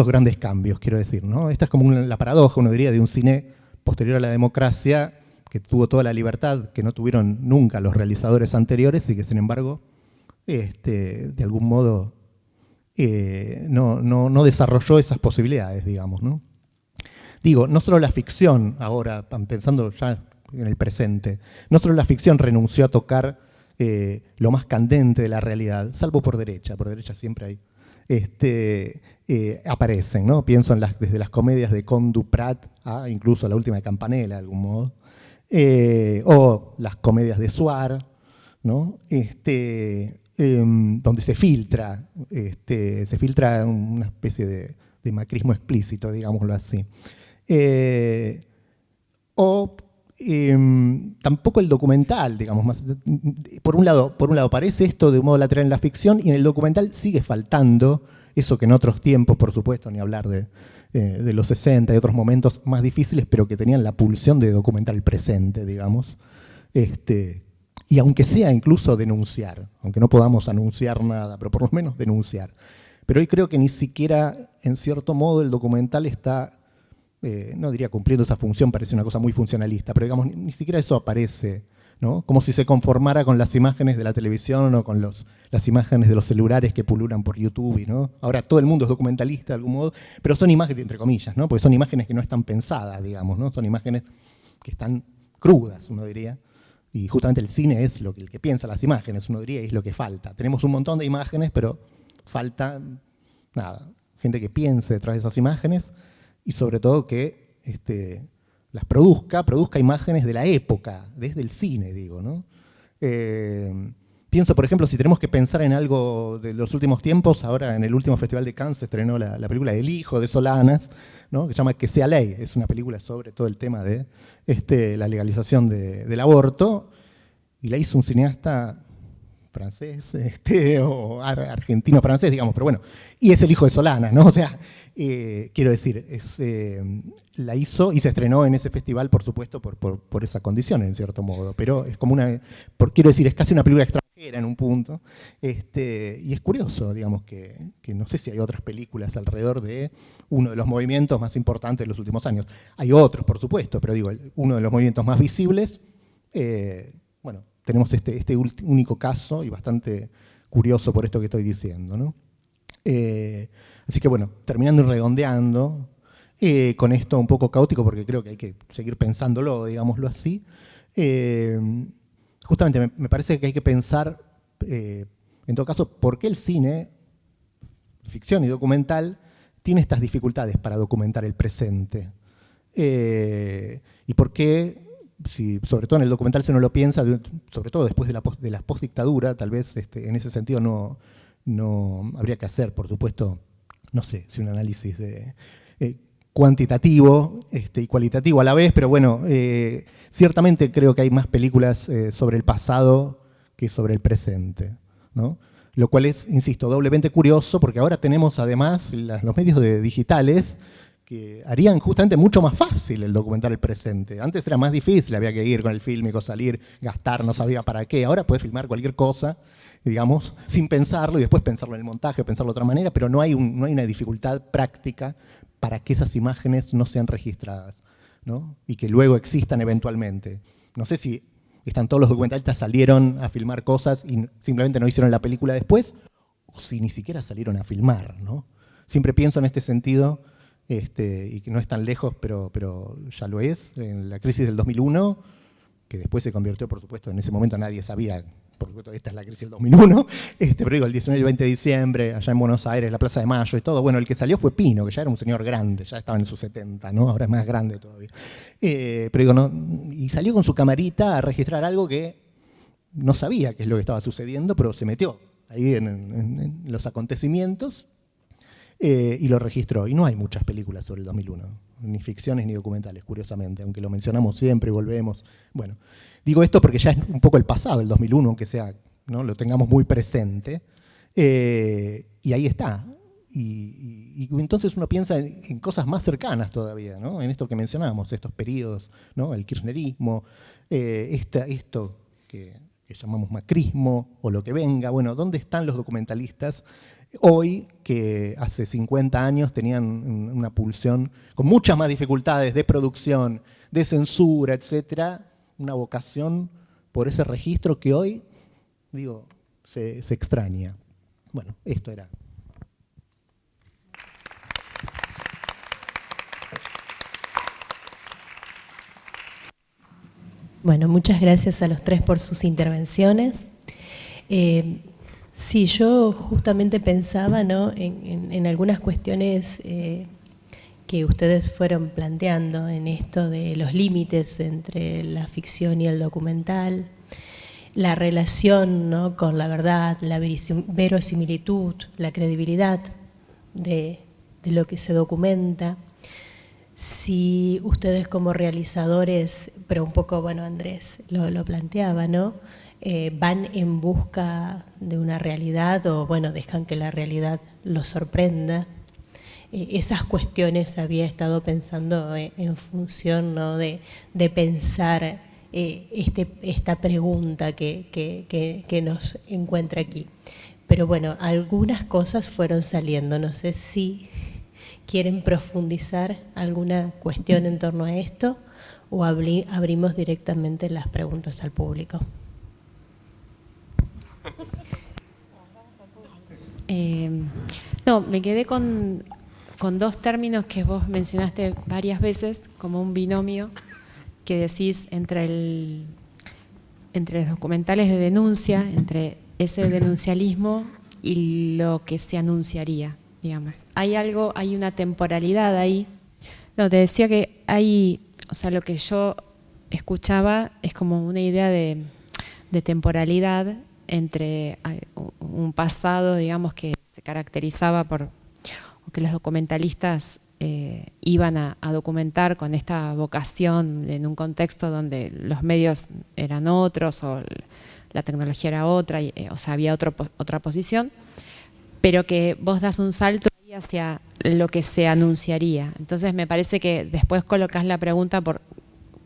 grandes cambios, quiero decir, ¿no? Esta es como la paradoja, uno diría, de un cine posterior a la democracia, que tuvo toda la libertad que no tuvieron nunca los realizadores anteriores y que, sin embargo, de algún modo no desarrolló esas posibilidades, digamos, ¿no? Digo, no solo la ficción, ahora, pensando ya en el presente, no solo la ficción renunció a tocar lo más candente de la realidad, salvo por derecha siempre hay, aparecen, ¿no? Pienso desde las comedias de Conde du Prat a incluso la última de Campanella, de algún modo, o las comedias de Suar, ¿no? Donde se filtra una especie de macrismo explícito, digámoslo así. Tampoco el documental, digamos, más, por un lado aparece esto de un modo lateral en la ficción y en el documental sigue faltando eso que en otros tiempos, por supuesto, ni hablar de los 60 y otros momentos más difíciles, pero que tenían la pulsión de documentar el presente, digamos. Y aunque sea incluso denunciar, aunque no podamos anunciar nada, pero por lo menos denunciar. Pero hoy creo que ni siquiera, en cierto modo, el documental está, no diría cumpliendo esa función, parece una cosa muy funcionalista, pero digamos, ni siquiera eso aparece, ¿no? Como si se conformara con las imágenes de la televisión o con las imágenes de los celulares que pululan por YouTube, ¿no? Ahora todo el mundo es documentalista de algún modo, pero son imágenes, entre comillas, ¿no? Porque son imágenes que no están pensadas, digamos, ¿no? Son imágenes que están crudas, uno diría. Y justamente el cine es el que piensa las imágenes, uno diría, y es lo que falta. Tenemos un montón de imágenes, pero falta, nada, gente que piense detrás de esas imágenes y sobre todo que las produzca imágenes de la época, desde el cine, digo, ¿no? Pienso, por ejemplo, si tenemos que pensar en algo de los últimos tiempos, ahora en el último Festival de Cannes se estrenó la película El hijo de Solanas, ¿no? Que se llama Que sea ley, es una película sobre todo el tema de la legalización del aborto, y la hizo un cineasta francés, o argentino-francés, digamos, pero bueno, y es el hijo de Solanas, ¿no? O sea, quiero decir, la hizo y se estrenó en ese festival, por supuesto, por esa condición, en cierto modo, pero es como quiero decir, es casi una película extranjera en un punto, y es curioso, digamos, que no sé si hay otras películas alrededor de uno de los movimientos más importantes de los últimos años. Hay otros, por supuesto, pero digo, uno de los movimientos más visibles, bueno, tenemos este único caso y bastante curioso por esto que estoy diciendo, ¿no? Así que bueno, terminando y redondeando, con esto un poco caótico porque creo que hay que seguir pensándolo, digámoslo así, justamente me parece que hay que pensar, en todo caso, por qué el cine, ficción y documental, tiene estas dificultades para documentar el presente. Y por qué, si sobre todo en el documental se no lo piensa, sobre todo después de la postdictadura, tal vez en ese sentido no habría que hacer, por supuesto, no sé, si un análisis cuantitativo y cualitativo a la vez, pero bueno, ciertamente creo que hay más películas sobre el pasado que sobre el presente, ¿no? Lo cual es, insisto, doblemente curioso porque ahora tenemos además los medios digitales que harían justamente mucho más fácil el documentar el presente. Antes era más difícil, había que ir con el fílmico, salir, gastar, no sabía para qué. Ahora puedes filmar cualquier cosa, digamos, sin pensarlo y después pensarlo en el montaje, pensarlo de otra manera, pero no hay una dificultad práctica para que esas imágenes no sean registradas, ¿no? Y que luego existan eventualmente. No sé si todos los documentalistas salieron a filmar cosas y simplemente no hicieron la película después, o si ni siquiera salieron a filmar, ¿no? Siempre pienso en este sentido, y que no es tan lejos, pero ya lo es, en la crisis del 2001, que después se convirtió, por supuesto, en ese momento nadie sabía, por supuesto, esta es la crisis del 2001, pero digo, el 19 y el 20 de diciembre, allá en Buenos Aires, la Plaza de Mayo y todo, bueno, el que salió fue Pino, que ya era un señor grande, ya estaba en sus 70, ¿no? Ahora es más grande todavía. Pero digo, no, y salió con su camarita a registrar algo que no sabía qué es lo que estaba sucediendo, pero se metió ahí en los acontecimientos y lo registró. Y no hay muchas películas sobre el 2001, ni ficciones ni documentales, curiosamente, aunque lo mencionamos siempre y volvemos. Bueno, digo esto porque ya es un poco el pasado, el 2001, aunque sea, ¿no? Lo tengamos muy presente, y ahí está. Y entonces uno piensa en cosas más cercanas todavía, ¿no? En esto que mencionamos, estos periodos, ¿no? El kirchnerismo, esto que llamamos macrismo o lo que venga. Bueno, ¿dónde están los documentalistas hoy que hace 50 años tenían una pulsión con muchas más dificultades de producción, de censura, etcétera, una vocación por ese registro que hoy, digo, se extraña? Bueno, esto era. Bueno, muchas gracias a los tres por sus intervenciones. Sí, yo justamente pensaba, ¿no?, en algunas cuestiones que ustedes fueron planteando en esto de los límites entre la ficción y el documental, la relación, ¿no?, con la verdad, la verosimilitud, la credibilidad de lo que se documenta. Si ustedes como realizadores, pero un poco, bueno, Andrés lo planteaba, ¿no?, van en busca de una realidad o, bueno, dejan que la realidad los sorprenda. Esas cuestiones había estado pensando en función, ¿no?, de pensar esta pregunta que nos encuentra aquí. Pero bueno, algunas cosas fueron saliendo, no sé si quieren profundizar alguna cuestión en torno a esto o abrimos directamente las preguntas al público. No, me quedé con dos términos que vos mencionaste varias veces, como un binomio que decís entre los documentales de denuncia, entre ese denuncialismo y lo que se anunciaría, digamos. Hay una temporalidad ahí. No, te decía que lo que yo escuchaba es como una idea de temporalidad entre un pasado, digamos, que se caracterizaba por que los documentalistas iban a documentar con esta vocación en un contexto donde los medios eran otros o la tecnología era otra, había otra posición, pero que vos das un salto ahí hacia lo que se anunciaría. Entonces me parece que después colocás la pregunta por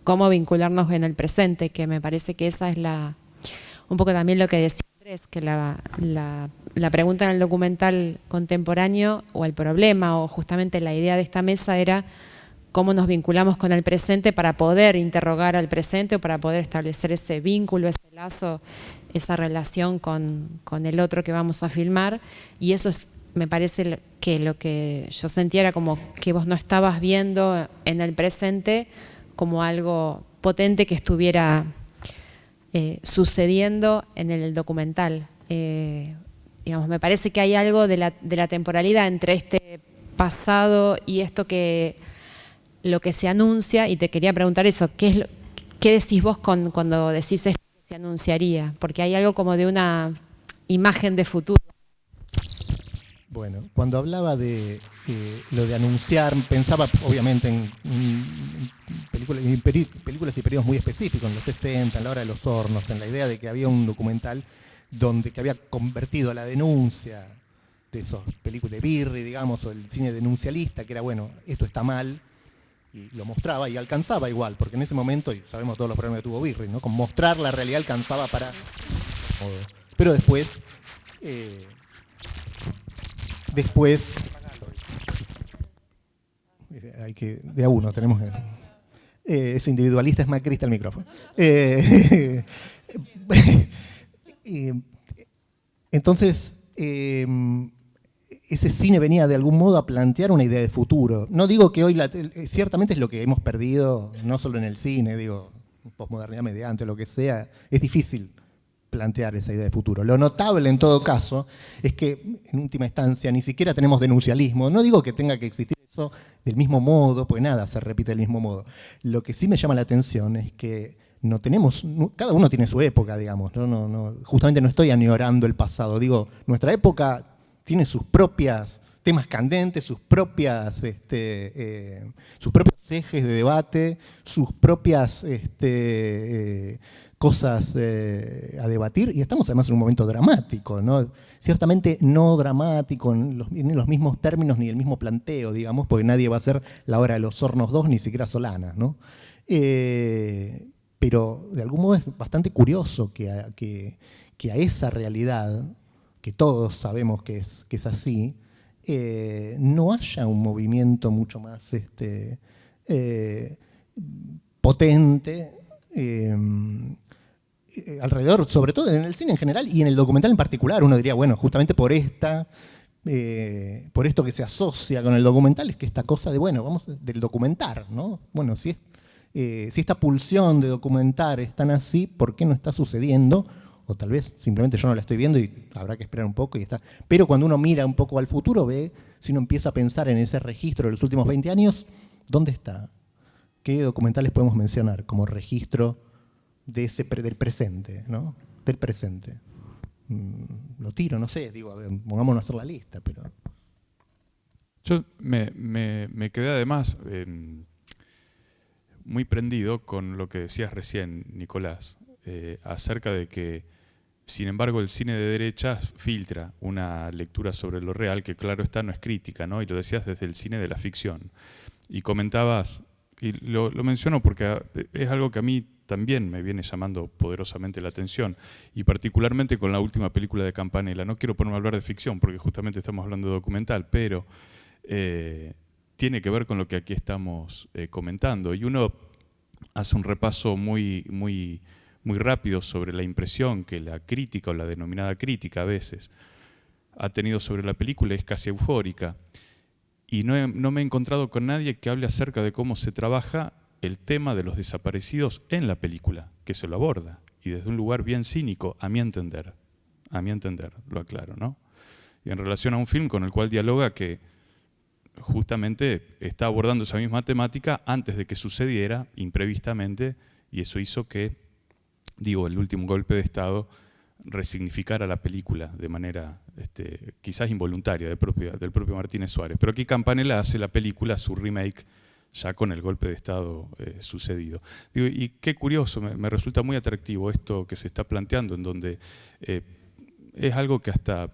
cómo vincularnos en el presente, que me parece que esa es un poco también lo que decía Andrés, que la pregunta en el documental contemporáneo, o el problema, o justamente la idea de esta mesa era cómo nos vinculamos con el presente para poder interrogar al presente o para poder establecer ese vínculo, ese lazo, esa relación con el otro que vamos a filmar. Y eso me parece que lo que yo sentía era como que vos no estabas viendo en el presente como algo potente que estuviera sucediendo en el documental. Digamos, me parece que hay algo de la temporalidad entre este pasado y esto lo que se anuncia, y te quería preguntar eso, ¿qué decís vos cuando decís esto que se anunciaría? Porque hay algo como de una imagen de futuro. Bueno, cuando hablaba de lo de anunciar, pensaba obviamente en películas y periodos muy específicos, en los 60, en la hora de los hornos, en la idea de que había un documental que había convertido la denuncia de esas películas de Birri, digamos, o el cine denuncialista, que era, bueno, esto está mal, y lo mostraba y alcanzaba igual, porque en ese momento, y sabemos todos los problemas que tuvo Birri, ¿no?, con mostrar la realidad alcanzaba para... Pero después hay que, de a uno tenemos que... es individualista, es macrista el micrófono. Entonces, ese cine venía de algún modo a plantear una idea de futuro. No digo que hoy, ciertamente es lo que hemos perdido, no solo en el cine, digo, posmodernidad mediante, lo que sea, es difícil plantear esa idea de futuro. Lo notable, en todo caso, es que, en última instancia, ni siquiera tenemos denuncialismo. No digo que tenga que existir eso del mismo modo, pues nada se repite del mismo modo. Lo que sí me llama la atención es que no tenemos, cada uno tiene su época, digamos, no, justamente no estoy añorando el pasado, digo, nuestra época tiene sus propias temas candentes, sus propios ejes de debate, sus propias cosas a debatir, y estamos además en un momento dramático, ¿no? Ciertamente no dramático en los mismos términos ni el mismo planteo, digamos, porque nadie va a hacer La Hora de los Hornos 2, ni siquiera Solana, ¿no? Pero de algún modo es bastante curioso que a esa realidad, que todos sabemos que es así, no haya un movimiento mucho más potente alrededor, sobre todo en el cine en general y en el documental en particular. Uno diría, bueno, justamente por esto que se asocia con el documental es que esta cosa de, bueno, vamos del documentar, ¿no? Bueno, si esta pulsión de documentar es tan así, ¿por qué no está sucediendo? O tal vez simplemente yo no la estoy viendo y habrá que esperar un poco y está. Pero cuando uno mira un poco al futuro, ve, si uno empieza a pensar en ese registro de los últimos 20 años, ¿dónde está? ¿Qué documentales podemos mencionar como registro de del presente, ¿no? Del presente. Lo tiro, no sé, digo, a ver, pongámonos a hacer la lista, pero... Yo me quedé además muy prendido con lo que decías recién, Nicolás, acerca de que, sin embargo, el cine de derechas filtra una lectura sobre lo real, que claro está, no es crítica, ¿no? Y lo decías desde el cine de la ficción. Y comentabas, y lo menciono porque es algo que a mí también me viene llamando poderosamente la atención, y particularmente con la última película de Campanella. No quiero ponerme a hablar de ficción, porque justamente estamos hablando de documental, pero tiene que ver con lo que aquí estamos comentando. Y uno hace un repaso muy rápido sobre la impresión que la crítica, o la denominada crítica a veces, ha tenido sobre la película, es casi eufórica. Y no me he encontrado con nadie que hable acerca de cómo se trabaja el tema de los desaparecidos en la película, que se lo aborda, y desde un lugar bien cínico, a mi entender, lo aclaro, ¿no? Y en relación a un film con el cual dialoga que justamente está abordando esa misma temática antes de que sucediera, imprevistamente, y eso hizo que, el último golpe de Estado resignificara la película de manera quizás involuntaria del propio Martínez Suárez. Pero aquí Campanella hace la película, su remake, ya con el golpe de Estado sucedido. Y qué curioso, me resulta muy atractivo esto que se está planteando, en donde es algo que hasta,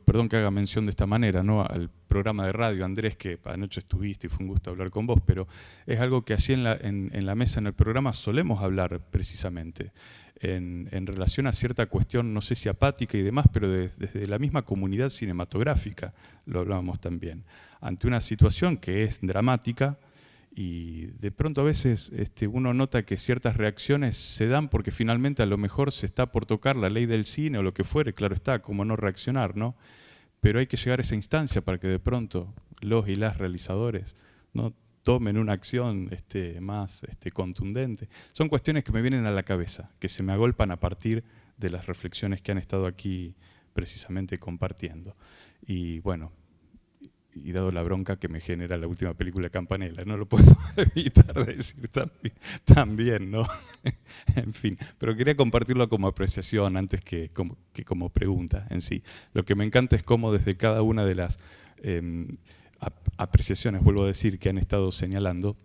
perdón que haga mención de esta manera, ¿no?, al programa de radio, Andrés, que anoche estuviste y fue un gusto hablar con vos, pero es algo que allí en la mesa, en el programa, solemos hablar precisamente, en relación a cierta cuestión, no sé si apática y demás, pero desde la misma comunidad cinematográfica lo hablábamos también, ante una situación que es dramática. Y de pronto a veces uno nota que ciertas reacciones se dan porque finalmente a lo mejor se está por tocar la ley del cine o lo que fuere, claro está, cómo no reaccionar, ¿no? Pero hay que llegar a esa instancia para que de pronto los y las realizadores, ¿no?, tomen una acción más contundente. Son cuestiones que me vienen a la cabeza, que se me agolpan a partir de las reflexiones que han estado aquí precisamente compartiendo. Y bueno, y dado la bronca que me genera la última película de Campanella, no lo puedo evitar decir también, ¿no? En fin, pero quería compartirlo como apreciación antes que como pregunta en sí. Lo que me encanta es cómo desde cada una de las apreciaciones, vuelvo a decir, que han estado señalando,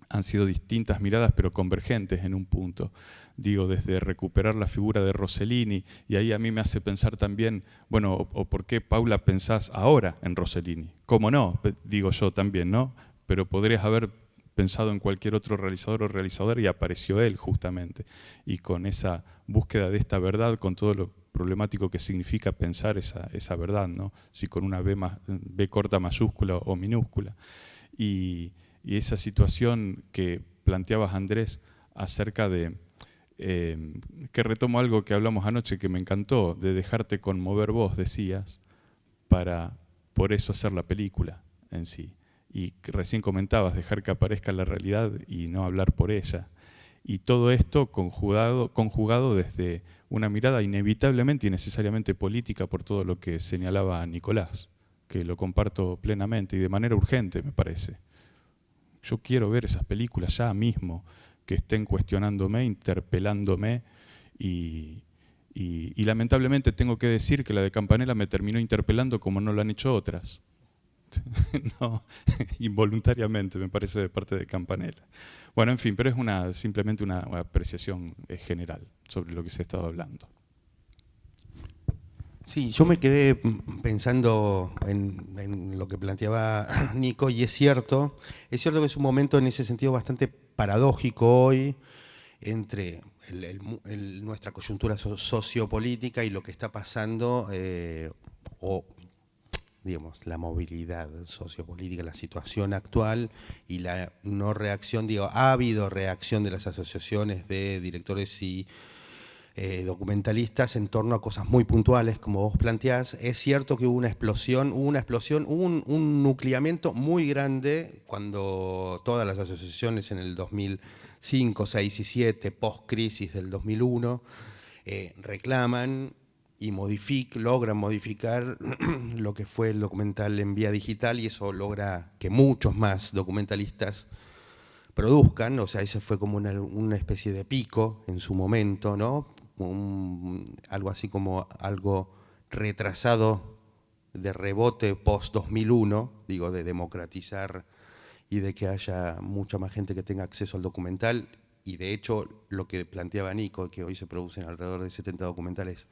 han sido distintas miradas pero convergentes en un punto. Desde recuperar la figura de Rossellini, y ahí a mí me hace pensar también, bueno, o por qué, Paula, pensás ahora en Rossellini. ¿Cómo no? Digo yo también, ¿no? Pero podrías haber pensado en cualquier otro realizador o realizadora y apareció él justamente. Y con esa búsqueda de esta verdad, con todo lo problemático que significa pensar esa verdad, ¿no? Si con una B corta mayúscula o minúscula. Y esa situación que planteabas, Andrés, acerca de que retomo algo que hablamos anoche que me encantó, de dejarte conmover vos, decías, para por eso hacer la película en sí. Y recién comentabas, dejar que aparezca la realidad y no hablar por ella. Y todo esto conjugado desde una mirada inevitablemente y necesariamente política, por todo lo que señalaba Nicolás, que lo comparto plenamente y de manera urgente, me parece. Yo quiero ver esas películas ya mismo, que estén cuestionándome, interpelándome, y lamentablemente tengo que decir que la de Campanella me terminó interpelando como no lo han hecho otras. No, involuntariamente, me parece, de parte de Campanella. Bueno, en fin, pero es simplemente una apreciación general sobre lo que se ha estado hablando. Sí, yo me quedé pensando en lo que planteaba Nico, y es cierto que es un momento en ese sentido bastante paradójico hoy entre nuestra coyuntura sociopolítica y lo que está pasando, digamos, la movilidad sociopolítica, la situación actual y la no reacción. Ha habido reacción de las asociaciones de directores y documentalistas en torno a cosas muy puntuales, como vos planteás. Es cierto que hubo una explosión, un nucleamiento muy grande cuando todas las asociaciones en el 2005, 6 y 7, post-crisis del 2001, reclaman y logran modificar lo que fue el documental en vía digital, y eso logra que muchos más documentalistas produzcan. O sea, ese fue como una especie de pico en su momento, ¿no? Algo así como algo retrasado de rebote post-2001, digo, de democratizar y de que haya mucha más gente que tenga acceso al documental. Y de hecho, lo que planteaba Nico, que hoy se producen alrededor de 70 documentales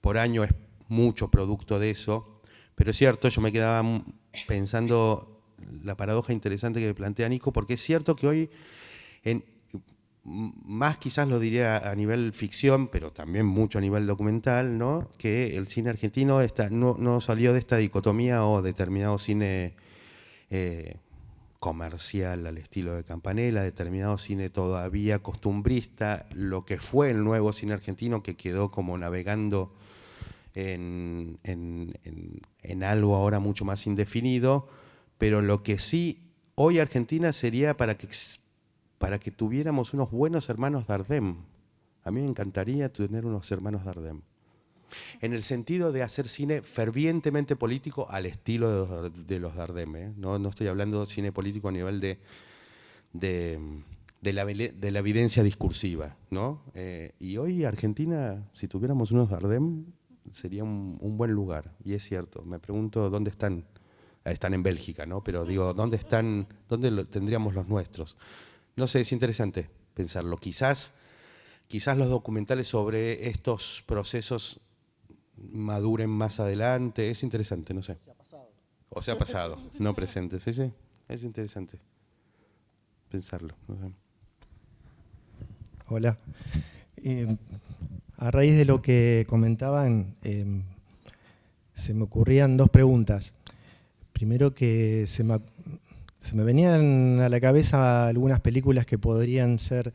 por año, es mucho producto de eso. Pero es cierto, yo me quedaba pensando la paradoja interesante que plantea Nico, porque es cierto que hoy, más quizás lo diría a nivel ficción, pero también mucho a nivel documental, ¿no?, que el cine argentino no salió de esta dicotomía o determinado cine comercial al estilo de Campanella, determinado cine todavía costumbrista, lo que fue el nuevo cine argentino, que quedó como navegando en algo ahora mucho más indefinido. Pero lo que sí hoy Argentina sería para que tuviéramos unos buenos hermanos Dardenne. A mí me encantaría tener unos hermanos Dardenne, en el sentido de hacer cine fervientemente político al estilo de los Dardenne, ¿eh? No estoy hablando de cine político a nivel de la evidencia discursiva, ¿no? Y hoy Argentina, si tuviéramos unos Dardenne, sería un buen lugar. Y es cierto, me pregunto dónde están. Están en Bélgica, ¿no? Pero digo, ¿dónde tendríamos los nuestros? No sé, es interesante pensarlo. Quizás los documentales sobre estos procesos maduren más adelante. Es interesante, no sé. O sea pasado, no presente. Sí, es interesante pensarlo. No sé. Hola. A raíz de lo que comentaban, se me ocurrían dos preguntas. Primero, que se me venían a la cabeza algunas películas que podrían ser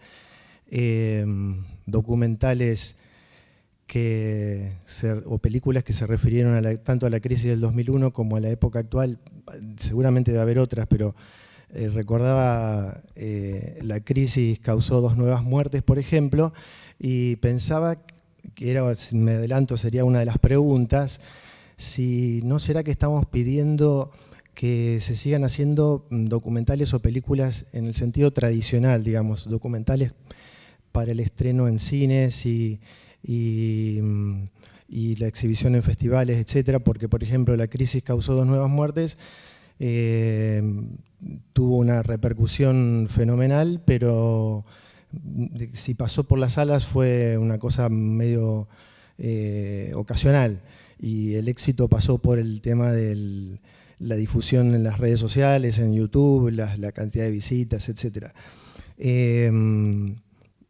documentales o películas que se refirieron tanto a la crisis del 2001 como a la época actual. Seguramente debe haber otras, pero recordaba la crisis causó 2 nuevas muertes, por ejemplo, y pensaba que me adelanto, sería una de las preguntas, si no será que estamos pidiendo que se sigan haciendo documentales o películas en el sentido tradicional, digamos, documentales para el estreno en cines y la exhibición en festivales, etcétera, porque, por ejemplo, la crisis causó 2 nuevas muertes, tuvo una repercusión fenomenal, pero si pasó por las salas fue una cosa medio ocasional. Y el éxito pasó por el tema de la difusión en las redes sociales, en YouTube, la cantidad de visitas, etc.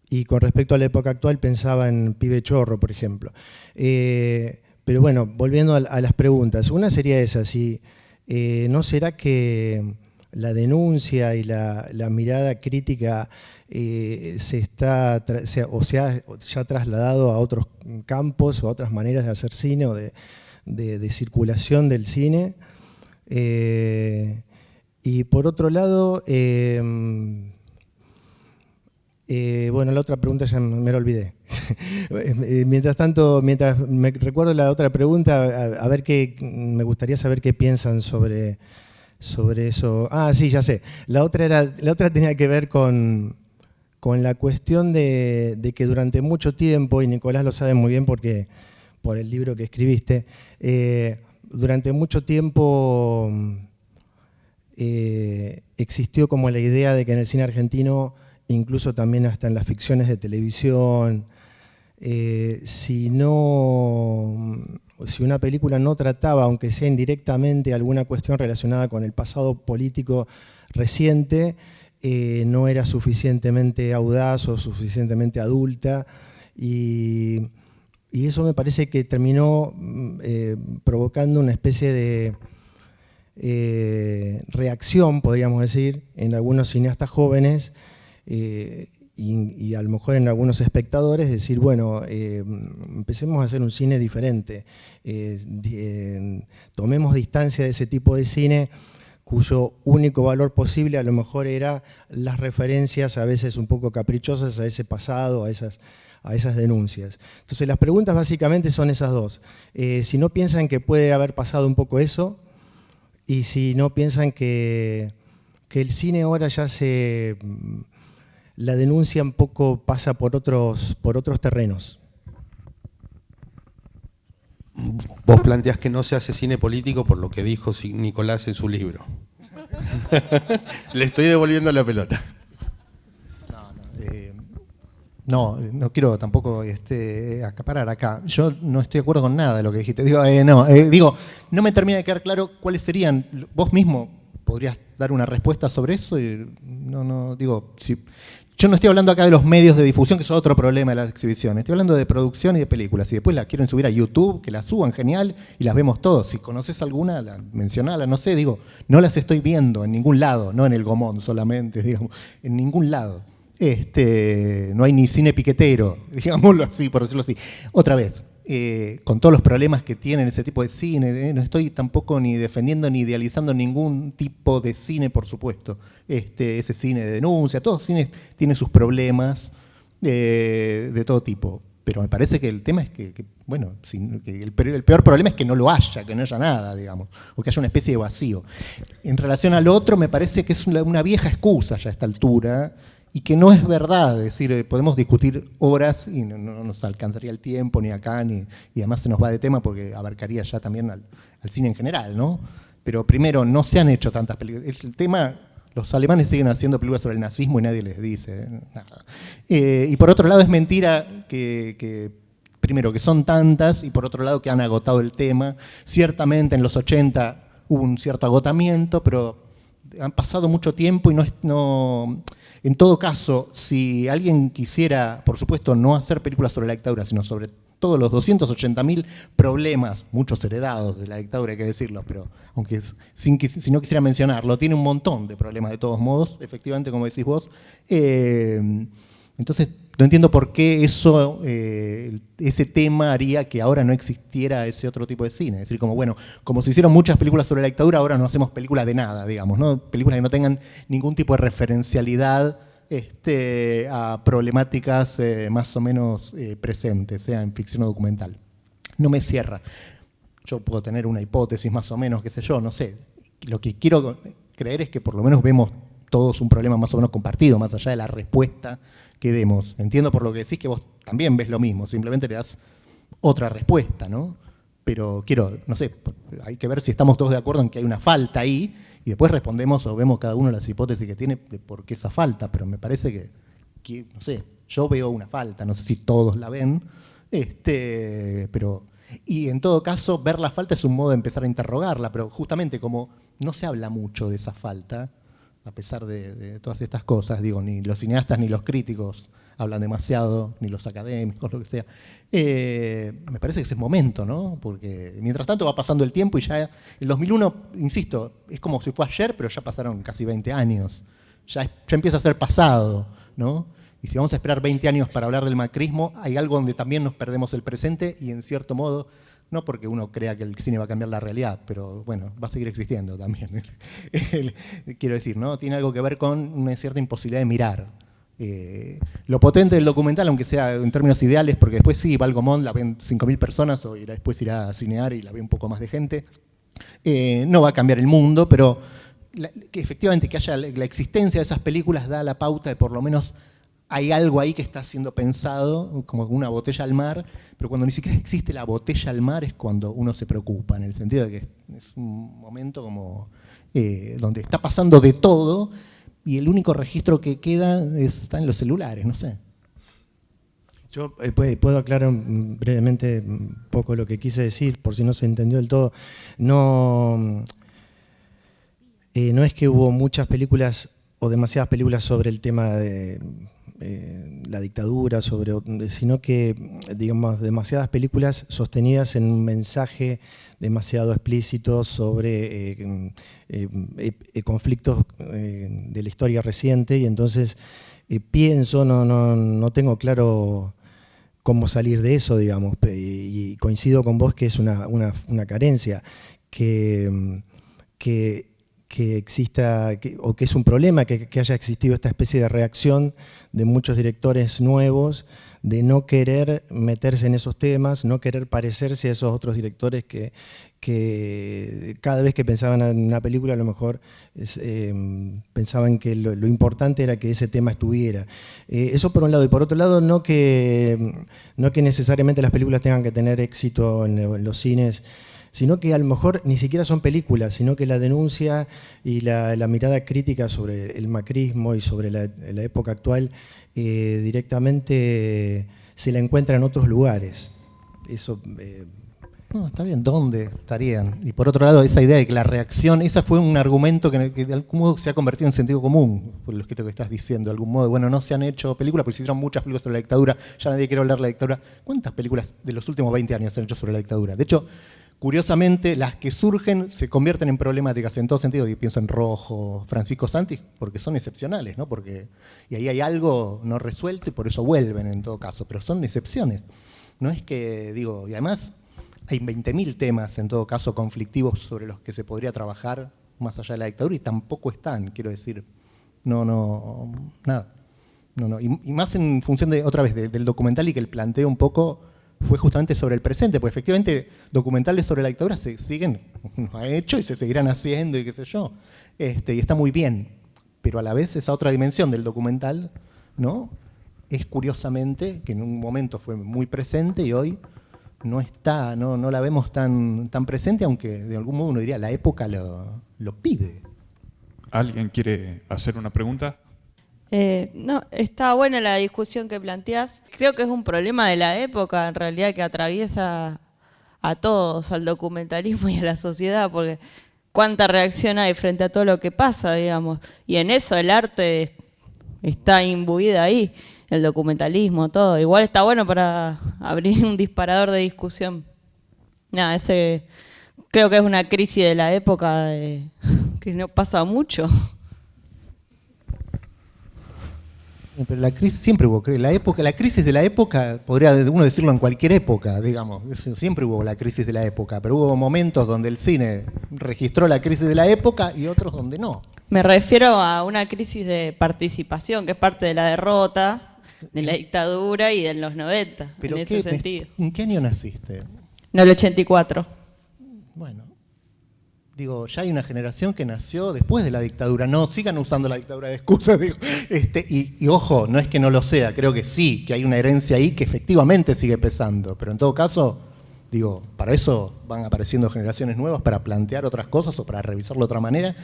Y con respecto a la época actual pensaba en Pibe Chorro, por ejemplo. Pero bueno, volviendo a las preguntas. Una sería esa, si ¿no será que la denuncia y la mirada crítica se ha ya trasladado a otros campos o a otras maneras de hacer cine o de circulación del cine? Y por otro lado, bueno, la otra pregunta ya me la olvidé. Mientras tanto, mientras me recuerdo la otra pregunta, a ver me gustaría saber qué piensan sobre eso. Ah, sí, ya sé. La otra tenía que ver con la cuestión de que durante mucho tiempo, y Nicolás lo sabe muy bien porque por el libro que escribiste, durante mucho tiempo existió como la idea de que en el cine argentino, incluso también hasta en las ficciones de televisión, si una película no trataba, aunque sea indirectamente, alguna cuestión relacionada con el pasado político reciente, no era suficientemente audaz o suficientemente adulta, y eso me parece que terminó provocando una especie de reacción, podríamos decir, en algunos cineastas jóvenes, y a lo mejor en algunos espectadores, decir, bueno, empecemos a hacer un cine diferente, tomemos distancia de ese tipo de cine cuyo único valor posible a lo mejor era las referencias a veces un poco caprichosas a ese pasado, a esas denuncias. Entonces las preguntas básicamente son esas dos. Si no piensan que puede haber pasado un poco eso, y si no piensan que el cine ahora ya la denuncia un poco pasa por otros terrenos. Vos planteás que no se hace cine político por lo que dijo Nicolás en su libro. Le estoy devolviendo la pelota. No quiero tampoco acaparar acá. Yo no estoy de acuerdo con nada de lo que dijiste. Digo, no me termina de quedar claro cuáles serían. Vos mismo podrías dar una respuesta sobre eso. Yo no estoy hablando acá de los medios de difusión, que es otro problema de las exhibiciones. Estoy hablando de producción y de películas. Si después las quieren subir a YouTube, que las suban, genial, y las vemos todos. Si conoces alguna, mencionala, no sé, no las estoy viendo en ningún lado, no en el Gomón solamente, digamos, en ningún lado. No hay ni cine piquetero, digámoslo así, por decirlo así. Otra vez, con todos los problemas que tienen ese tipo de cine, no estoy tampoco ni defendiendo ni idealizando ningún tipo de cine, por supuesto. Ese cine de denuncia, todos los cines tienen sus problemas de todo tipo. Pero me parece que el tema es que el peor problema es que no lo haya, que no haya nada, digamos, o que haya una especie de vacío. En relación al otro, me parece que es una vieja excusa ya a esta altura, y que no es verdad. Es decir, podemos discutir horas y no nos alcanzaría el tiempo ni acá, y además se nos va de tema porque abarcaría ya también al cine en general, ¿no? Pero primero, no se han hecho tantas películas. El tema, los alemanes siguen haciendo películas sobre el nazismo y nadie les dice nada. Y por otro lado es mentira que primero que son tantas, y por otro lado que han agotado el tema. Ciertamente en los 80 hubo un cierto agotamiento, pero han pasado mucho tiempo y en todo caso, si alguien quisiera, por supuesto, no hacer películas sobre la dictadura, sino sobre todos los 280.000 problemas, muchos heredados de la dictadura, hay que decirlo, pero aunque si no quisiera mencionarlo, tiene un montón de problemas de todos modos, efectivamente, como decís vos. Entonces, no entiendo por qué ese tema haría que ahora no existiera ese otro tipo de cine. Es decir, como se hicieron muchas películas sobre la dictadura, ahora no hacemos películas de nada, digamos, ¿no? Películas que no tengan ningún tipo de referencialidad a problemáticas más o menos presentes, sea en ficción o documental. No me cierra. Yo puedo tener una hipótesis más o menos, qué sé yo, no sé. Lo que quiero creer es que por lo menos vemos todos un problema más o menos compartido, más allá de la respuesta que demos. Entiendo por lo que decís que vos también ves lo mismo, simplemente le das otra respuesta, ¿no? Pero no sé, hay que ver si estamos todos de acuerdo en que hay una falta ahí, y después respondemos o vemos cada uno las hipótesis que tiene de por qué esa falta, pero me parece que no sé, yo veo una falta, no sé si todos la ven, y en todo caso, ver la falta es un modo de empezar a interrogarla, pero justamente como no se habla mucho de esa falta, a pesar de todas estas cosas, ni los cineastas ni los críticos hablan demasiado, ni los académicos, lo que sea. Me parece que ese es momento, ¿no? Porque mientras tanto va pasando el tiempo y ya el 2001, insisto, es como si fue ayer, pero ya pasaron casi 20 años. Ya empieza a ser pasado, ¿no? Y si vamos a esperar 20 años para hablar del macrismo, hay algo donde también nos perdemos el presente y en cierto modo, no porque uno crea que el cine va a cambiar la realidad, pero bueno, va a seguir existiendo también. Quiero decir, ¿no? Tiene algo que ver con una cierta imposibilidad de mirar. Lo potente del documental, aunque sea en términos ideales, porque después sí, va al Gomón, la ven 5.000 personas, o después irá a cinear y la ve un poco más de gente. No va a cambiar el mundo, pero que efectivamente que haya la existencia de esas películas da la pauta de por lo menos hay algo ahí que está siendo pensado, como una botella al mar, pero cuando ni siquiera existe la botella al mar es cuando uno se preocupa, en el sentido de que es un momento como donde está pasando de todo y el único registro que queda está en los celulares, no sé. Yo puedo aclarar brevemente un poco lo que quise decir, por si no se entendió del todo. No es que hubo muchas películas o demasiadas películas sobre el tema de la dictadura, sino que, digamos, demasiadas películas sostenidas en un mensaje demasiado explícito sobre conflictos de la historia reciente, y entonces pienso, no tengo claro cómo salir de eso, digamos, y coincido con vos que es una carencia, que que exista, o que es un problema que haya existido esta especie de reacción de muchos directores nuevos de no querer meterse en esos temas, no querer parecerse a esos otros directores que cada vez que pensaban en una película a lo mejor pensaban que lo importante era que ese tema estuviera. Eso por un lado. Y por otro lado, no que necesariamente las películas tengan que tener éxito en los cines, sino que a lo mejor ni siquiera son películas, sino que la denuncia y la mirada crítica sobre el macrismo y sobre la época actual directamente se la encuentra en otros lugares. Eso... No, está bien, ¿dónde estarían? Y por otro lado, esa idea de que la reacción, esa fue un argumento que de algún modo se ha convertido en sentido común, por lo que estás diciendo, de algún modo. Bueno, no se han hecho películas, porque se hicieron muchas películas sobre la dictadura, ya nadie quiere hablar de la dictadura. ¿Cuántas películas de los últimos 20 años se han hecho sobre la dictadura? De hecho, curiosamente, las que surgen se convierten en problemáticas en todo sentido. Yo pienso en Rojo, Francisco Santis, porque son excepcionales, ¿no? Y ahí hay algo no resuelto y por eso vuelven en todo caso, pero son excepciones. No es que, digo, y además... Hay 20.000 temas, en todo caso, conflictivos sobre los que se podría trabajar más allá de la dictadura y tampoco están, quiero decir. Nada. Y más en función, otra vez, del documental y que el planteo un poco fue justamente sobre el presente, porque efectivamente documentales sobre la dictadura se siguen, nos ha hecho y se seguirán haciendo y qué sé yo. Y está muy bien, pero a la vez esa otra dimensión del documental, ¿no? Es curiosamente que en un momento fue muy presente y hoy... no está, no la vemos tan presente, aunque de algún modo uno diría la época lo pide. ¿Alguien quiere hacer una pregunta? No, está buena la discusión que planteás. Creo que es un problema de la época, en realidad, que atraviesa a todos, al documentalismo y a la sociedad, porque cuánta reacción hay frente a todo lo que pasa, digamos. Y en eso el arte está imbuida ahí. El documentalismo, todo. Igual está bueno para abrir un disparador de discusión. Nada, ese creo que es una crisis de la época que no pasa mucho. Pero la crisis siempre hubo, la crisis de la época, podría uno decirlo en cualquier época, digamos, siempre hubo la crisis de la época, pero hubo momentos donde el cine registró la crisis de la época y otros donde no. Me refiero a una crisis de participación, que es parte de la derrota de la dictadura y de los 90, ¿Pero en ese sentido. ¿En qué año naciste? En el 84. Bueno, digo, ya hay una generación que nació después de la dictadura. No sigan usando la dictadura de excusa, digo. Y ojo, no es que no lo sea, creo que sí, que hay una herencia ahí que efectivamente sigue pesando. Pero en todo caso, digo, para eso van apareciendo generaciones nuevas para plantear otras cosas o para revisarlo de otra manera.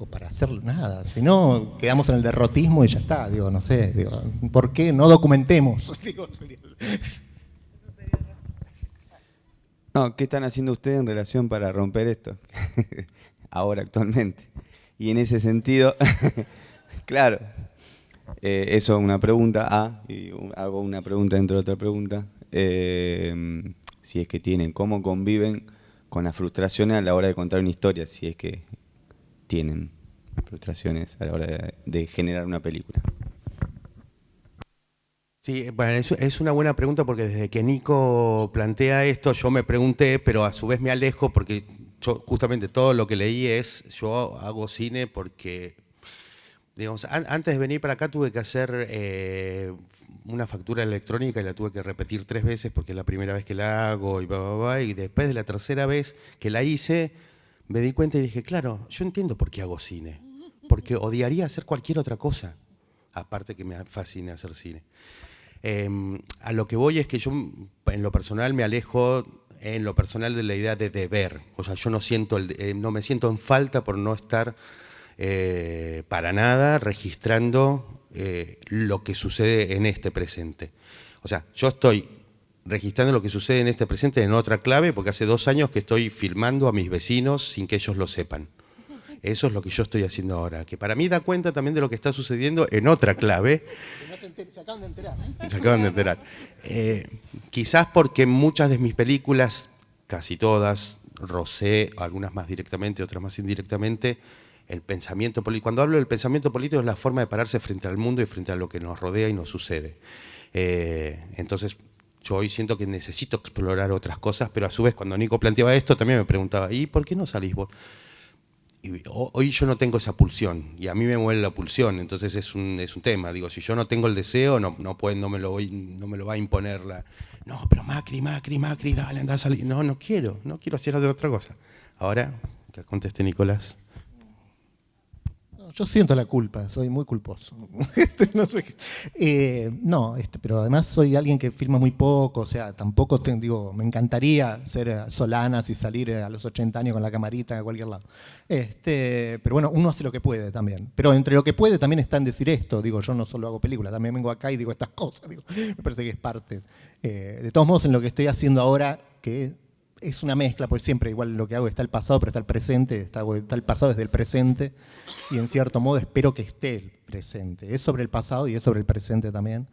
O para hacer nada, si no quedamos en el derrotismo y ya está, digo, no sé, digo, ¿por qué no documentemos? No, ¿qué están haciendo ustedes en relación para romper esto? Ahora, actualmente. Y en ese sentido, claro, eso es una pregunta, y hago una pregunta dentro de otra pregunta, si es que tienen, ¿cómo conviven con las frustraciones a la hora de contar una historia, si es que tienen frustraciones a la hora de generar una película? Sí, bueno, es una buena pregunta porque desde que Nico plantea esto yo me pregunté, pero a su vez me alejo porque yo justamente todo lo que leí es, yo hago cine porque, digamos, antes de venir para acá tuve que hacer una factura electrónica y la tuve que repetir 3 veces porque es la primera vez que la hago y después de la tercera vez que la hice, me di cuenta y dije, claro, yo entiendo por qué hago cine, porque odiaría hacer cualquier otra cosa, aparte que me fascina hacer cine. A lo que voy es que yo, en lo personal, me alejo en lo personal de la idea de deber. O sea, yo no me siento en falta por no estar para nada registrando lo que sucede en este presente. O sea, yo estoy registrando lo que sucede en este presente en otra clave, porque hace 2 años que estoy filmando a mis vecinos sin que ellos lo sepan. Eso es lo que yo estoy haciendo ahora, que para mí da cuenta también de lo que está sucediendo en otra clave. Se acaban de enterar. Se acaban de enterar. Quizás porque muchas de mis películas, casi todas, rocé, algunas más directamente, otras más indirectamente, el pensamiento político. Cuando hablo del pensamiento político es la forma de pararse frente al mundo y frente a lo que nos rodea y nos sucede. Entonces, yo hoy siento que necesito explorar otras cosas, pero a su vez cuando Nico planteaba esto también me preguntaba, ¿y por qué no salís vos? hoy yo no tengo esa pulsión, y a mí me mueve la pulsión, entonces es un tema. Digo, si yo no tengo el deseo, no me lo va a imponer no, pero Macri, dale, anda a salir. No quiero hacer otra cosa. Ahora, que conteste Nicolás. Yo siento la culpa, soy muy culposo. No sé pero además soy alguien que filma muy poco, o sea, tampoco me encantaría ser Solanas y salir a los 80 años con la camarita a cualquier lado. Pero bueno, uno hace lo que puede también. Pero entre lo que puede también está en decir esto. Digo, yo no solo hago películas, también vengo acá y digo estas cosas. Digo, me parece que es parte. De todos modos, en lo que estoy haciendo ahora, que es una mezcla, porque siempre igual lo que hago está el pasado, pero está el presente, está el pasado desde el presente, y en cierto modo espero que esté el presente. Es sobre el pasado y es sobre el presente también,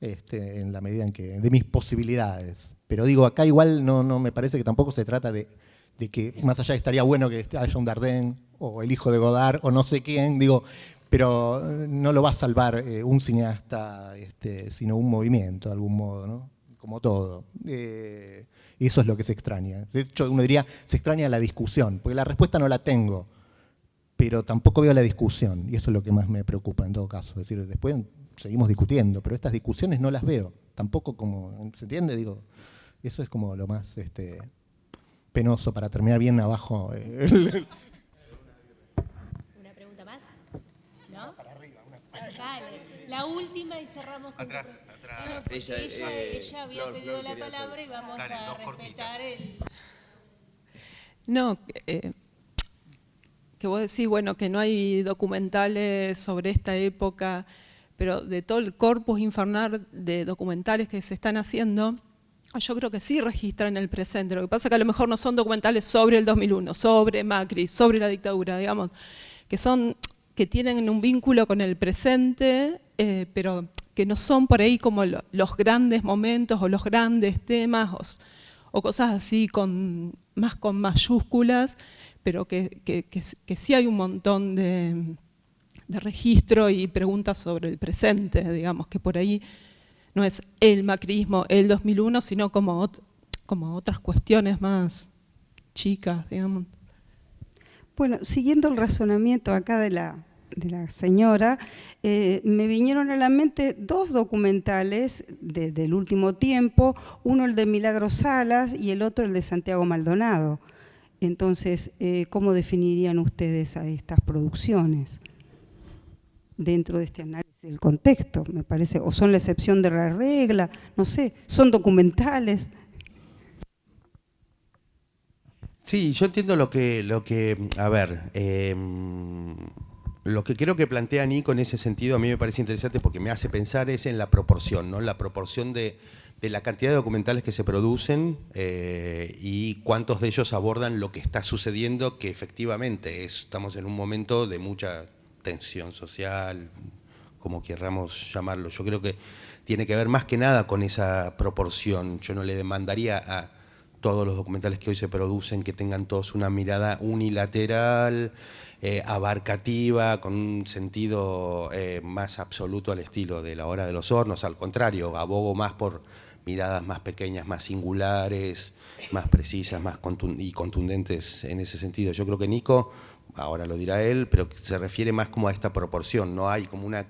en la medida en que de mis posibilidades. Pero digo, acá igual no me parece que tampoco se trata de que más allá estaría bueno que haya un Dardenne, o el hijo de Godard, o no sé quién, digo, pero no lo va a salvar un cineasta, sino un movimiento de algún modo, ¿no? Como todo. Y eso es lo que se extraña. De hecho, uno diría, se extraña la discusión, porque la respuesta no la tengo, pero tampoco veo la discusión, y eso es lo que más me preocupa en todo caso. Es decir, después seguimos discutiendo, pero estas discusiones no las veo, tampoco como, ¿se entiende? Digo, eso es como lo más penoso para terminar bien abajo. ¿Una pregunta más? ¿No? Para arriba. Dale, la última y cerramos con... Atrás. Ella había pedido la palabra y vamos a respetar el... No, que vos decís, bueno, que no hay documentales sobre esta época, pero de todo el corpus infernal de documentales que se están haciendo, yo creo que sí registran el presente. Lo que pasa es que a lo mejor no son documentales sobre el 2001, sobre Macri, sobre la dictadura, digamos, que tienen un vínculo con el presente, pero que no son por ahí como los grandes momentos o los grandes temas o cosas así más con mayúsculas, pero que sí hay un montón de registro y preguntas sobre el presente, digamos, que por ahí no es el macrismo, el 2001, sino como otras cuestiones más chicas, digamos. Bueno, siguiendo el razonamiento acá de la señora, me vinieron a la mente dos documentales del último tiempo, uno el de Milagros Salas y el otro el de Santiago Maldonado. Entonces, ¿cómo definirían ustedes a estas producciones dentro de este análisis del contexto? Me parece, o son la excepción de la regla, no sé, son documentales. Sí, yo entiendo lo que a ver, lo que creo que plantea Nico en ese sentido a mí me parece interesante porque me hace pensar es en la proporción, ¿no? La proporción de la cantidad de documentales que se producen y cuántos de ellos abordan lo que está sucediendo, que efectivamente estamos en un momento de mucha tensión social, como querramos llamarlo. Yo creo que tiene que ver más que nada con esa proporción. Yo no le demandaría a todos los documentales que hoy se producen que tengan todos una mirada unilateral, abarcativa, con un sentido más absoluto al estilo de La Hora de los Hornos. Al contrario, abogo más por miradas más pequeñas, más singulares, más precisas, más contundentes en ese sentido. Yo creo que Nico, ahora lo dirá él, pero se refiere más como a esta proporción. No hay como una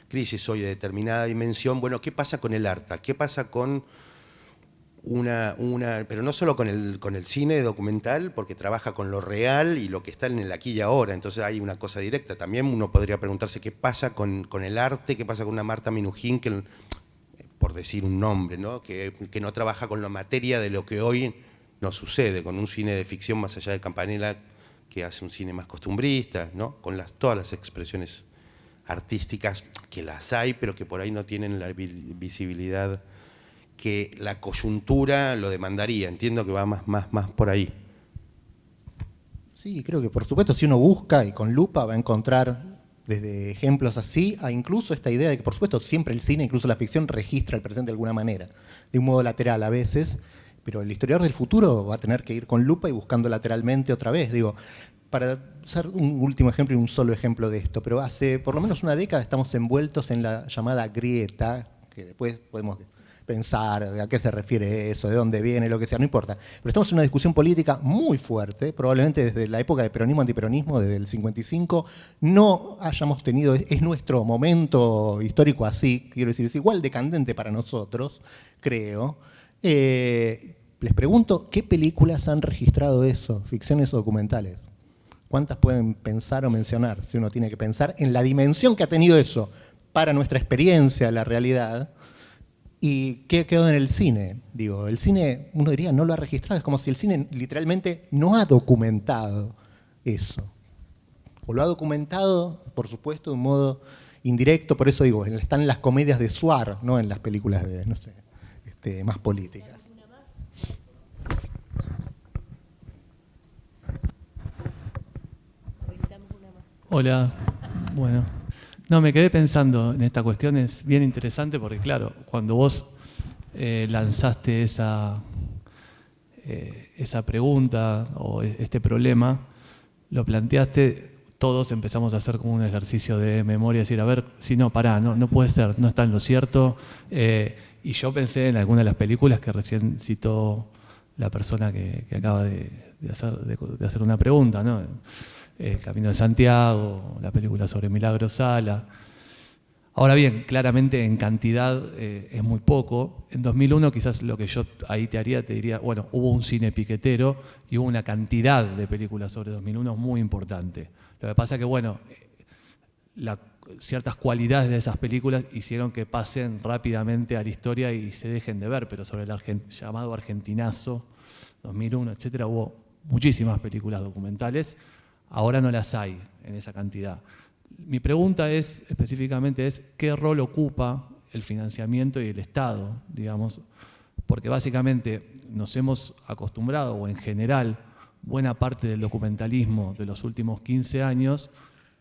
crisis hoy de determinada dimensión. Bueno, ¿qué pasa con el arte? ¿Qué pasa con pero no solo con el cine documental, porque trabaja con lo real y lo que está en el aquí y ahora, entonces hay una cosa directa. También uno podría preguntarse qué pasa con el arte, qué pasa con una Marta Minujín, que, por decir un nombre, ¿no? Que no trabaja con la materia de lo que hoy nos sucede, con un cine de ficción más allá de Campanella, que hace un cine más costumbrista, ¿no? Con todas las expresiones artísticas, que las hay, pero que por ahí no tienen la visibilidad que la coyuntura lo demandaría. Entiendo que va más por ahí. Sí, creo que por supuesto si uno busca y con lupa va a encontrar desde ejemplos así a incluso esta idea de que por supuesto siempre el cine, incluso la ficción, registra el presente de alguna manera, de un modo lateral a veces, pero el historiador del futuro va a tener que ir con lupa y buscando lateralmente otra vez. Digo, para usar un último ejemplo y un solo ejemplo de esto, pero hace por lo menos una década estamos envueltos en la llamada grieta, que después podemos pensar a qué se refiere eso, de dónde viene, lo que sea, no importa. Pero estamos en una discusión política muy fuerte, probablemente desde la época de peronismo-antiperonismo, desde el 55, no hayamos tenido, es nuestro momento histórico así, quiero decir, es igual de candente para nosotros, creo. Les pregunto, ¿qué películas han registrado eso, ficciones o documentales? ¿Cuántas pueden pensar o mencionar, si uno tiene que pensar en la dimensión que ha tenido eso para nuestra experiencia, la realidad? ¿Y qué quedó en el cine? Digo, el cine, uno diría, no lo ha registrado, es como si el cine literalmente no ha documentado eso. O lo ha documentado, por supuesto, de un modo indirecto, por eso digo, están las comedias de Suar, no en las películas de, no sé, más políticas. Hola, bueno. No, me quedé pensando en esta cuestión, es bien interesante porque, claro, cuando vos lanzaste esa pregunta o este problema, lo planteaste, todos empezamos a hacer como un ejercicio de memoria, decir, a ver, si no, pará, no puede ser, no está en lo cierto. Y yo pensé en alguna de las películas que recién citó la persona que acaba de hacer una pregunta, ¿no? El Camino de Santiago, la película sobre Milagro Sala. Ahora bien, claramente en cantidad es muy poco. En 2001 quizás lo que yo ahí te diría, bueno, hubo un cine piquetero y hubo una cantidad de películas sobre 2001 muy importante. Lo que pasa es que, bueno, ciertas cualidades de esas películas hicieron que pasen rápidamente a la historia y se dejen de ver, pero sobre el llamado Argentinazo, 2001, etcétera, hubo muchísimas películas documentales. Ahora no las hay en esa cantidad. Mi pregunta específicamente es, ¿qué rol ocupa el financiamiento y el Estado, digamos? Porque básicamente nos hemos acostumbrado, o en general, buena parte del documentalismo de los últimos 15 años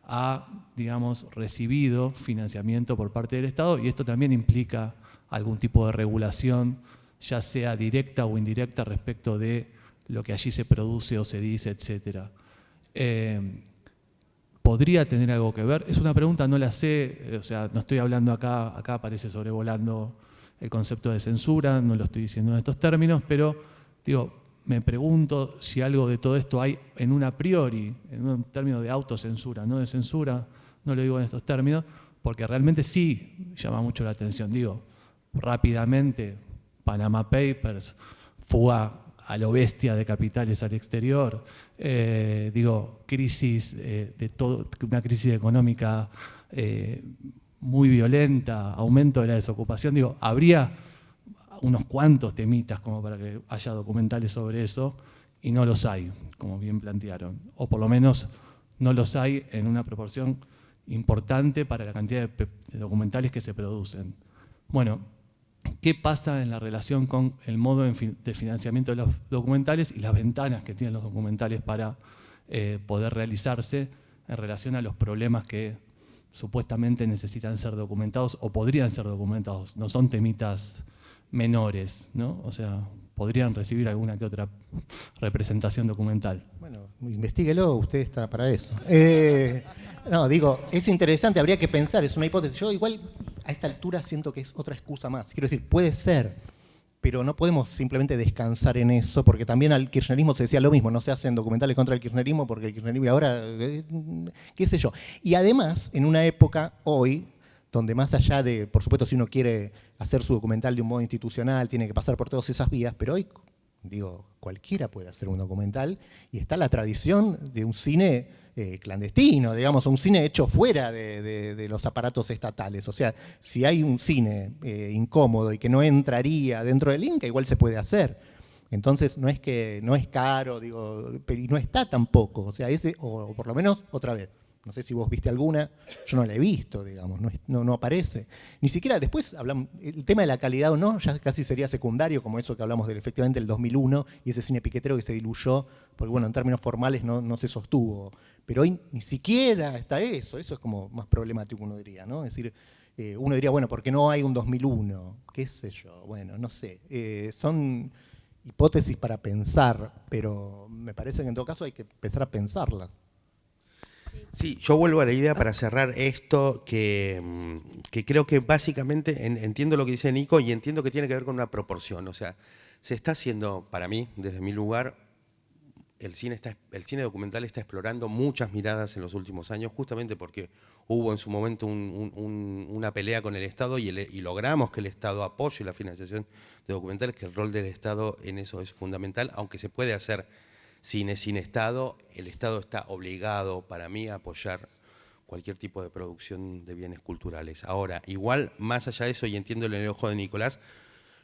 ha, digamos, recibido financiamiento por parte del Estado, y esto también implica algún tipo de regulación, ya sea directa o indirecta, respecto de lo que allí se produce o se dice, etcétera. ¿Podría tener algo que ver? Es una pregunta, no la sé, o sea, no estoy hablando acá aparece sobrevolando el concepto de censura, no lo estoy diciendo en estos términos, pero digo, me pregunto si algo de todo esto hay en un a priori, en un término de autocensura, no de censura, no lo digo en estos términos, porque realmente sí llama mucho la atención. Digo, rápidamente, Panama Papers, fuga a lo bestia de capitales al exterior, crisis una crisis económica muy violenta, aumento de la desocupación, habría unos cuantos temitas como para que haya documentales sobre eso, y no los hay, como bien plantearon, o por lo menos no los hay en una proporción importante para la cantidad de documentales que se producen. Bueno, ¿qué pasa en la relación con el modo de financiamiento de los documentales y las ventanas que tienen los documentales para poder realizarse en relación a los problemas que supuestamente necesitan ser documentados o podrían ser documentados? No son temitas menores, ¿no? O sea, podrían recibir alguna que otra representación documental. Bueno, investíguelo, usted está para eso. No, digo, es interesante, habría que pensar, es una hipótesis. Yo igual a esta altura siento que es otra excusa más. Quiero decir, puede ser, pero no podemos simplemente descansar en eso, porque también al kirchnerismo se decía lo mismo, no se hacen documentales contra el kirchnerismo porque el kirchnerismo ahora, qué sé yo. Y además, en una época hoy, donde más allá de, por supuesto, si uno quiere hacer su documental de un modo institucional, tiene que pasar por todas esas vías, pero hoy, digo, cualquiera puede hacer un documental y está la tradición de un cine clandestino, digamos, un cine hecho fuera de los aparatos estatales. O sea, si hay un cine incómodo y que no entraría dentro del Inca, igual se puede hacer. Entonces, no es que no es caro, digo, y no está tampoco. O sea, o por lo menos, otra vez, no sé si vos viste alguna, yo no la he visto, digamos, no aparece. Ni siquiera después hablamos, el tema de la calidad o no, ya casi sería secundario, como eso que hablamos efectivamente del 2001 y ese cine piquetero que se diluyó, porque bueno, en términos formales no se sostuvo. Pero hoy ni siquiera está eso es como más problemático, uno diría, ¿no? Es decir, uno diría, bueno, ¿por qué no hay un 2001? ¿Qué sé yo? Bueno, no sé. Son hipótesis para pensar, pero me parece que en todo caso hay que empezar a pensarlas. Sí, yo vuelvo a la idea para cerrar esto, que creo que básicamente entiendo lo que dice Nico y entiendo que tiene que ver con una proporción. O sea, se está haciendo, para mí, desde mi lugar, el cine documental está explorando muchas miradas en los últimos años, justamente porque hubo en su momento una pelea con el Estado y logramos que el Estado apoye la financiación de documentales, que el rol del Estado en eso es fundamental, aunque se puede hacer cine sin Estado, el Estado está obligado, para mí, a apoyar cualquier tipo de producción de bienes culturales. Ahora, igual, más allá de eso, y entiendo el enojo de Nicolás,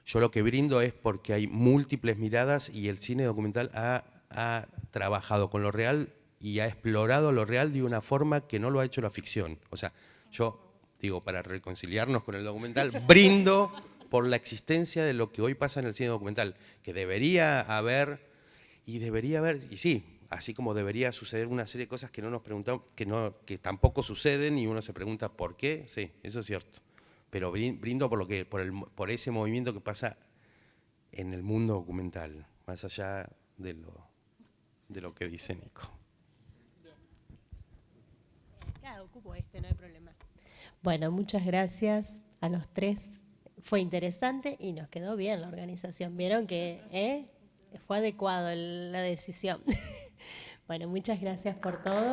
yo lo que brindo es porque hay múltiples miradas y el cine documental ha trabajado con lo real y ha explorado lo real de una forma que no lo ha hecho la ficción. O sea, yo digo, para reconciliarnos con el documental, brindo por la existencia de lo que hoy pasa en el cine documental, que debería haber, y sí, así como debería suceder una serie de cosas que no nos preguntamos, que tampoco suceden y uno se pregunta por qué, sí, eso es cierto. Pero brindo por ese movimiento que pasa en el mundo documental, más allá de lo que dice Nico. Claro, ocupo no hay problema. Bueno, muchas gracias a los tres. Fue interesante y nos quedó bien la organización. ¿Vieron que fue adecuado la decisión? Bueno, muchas gracias por todo.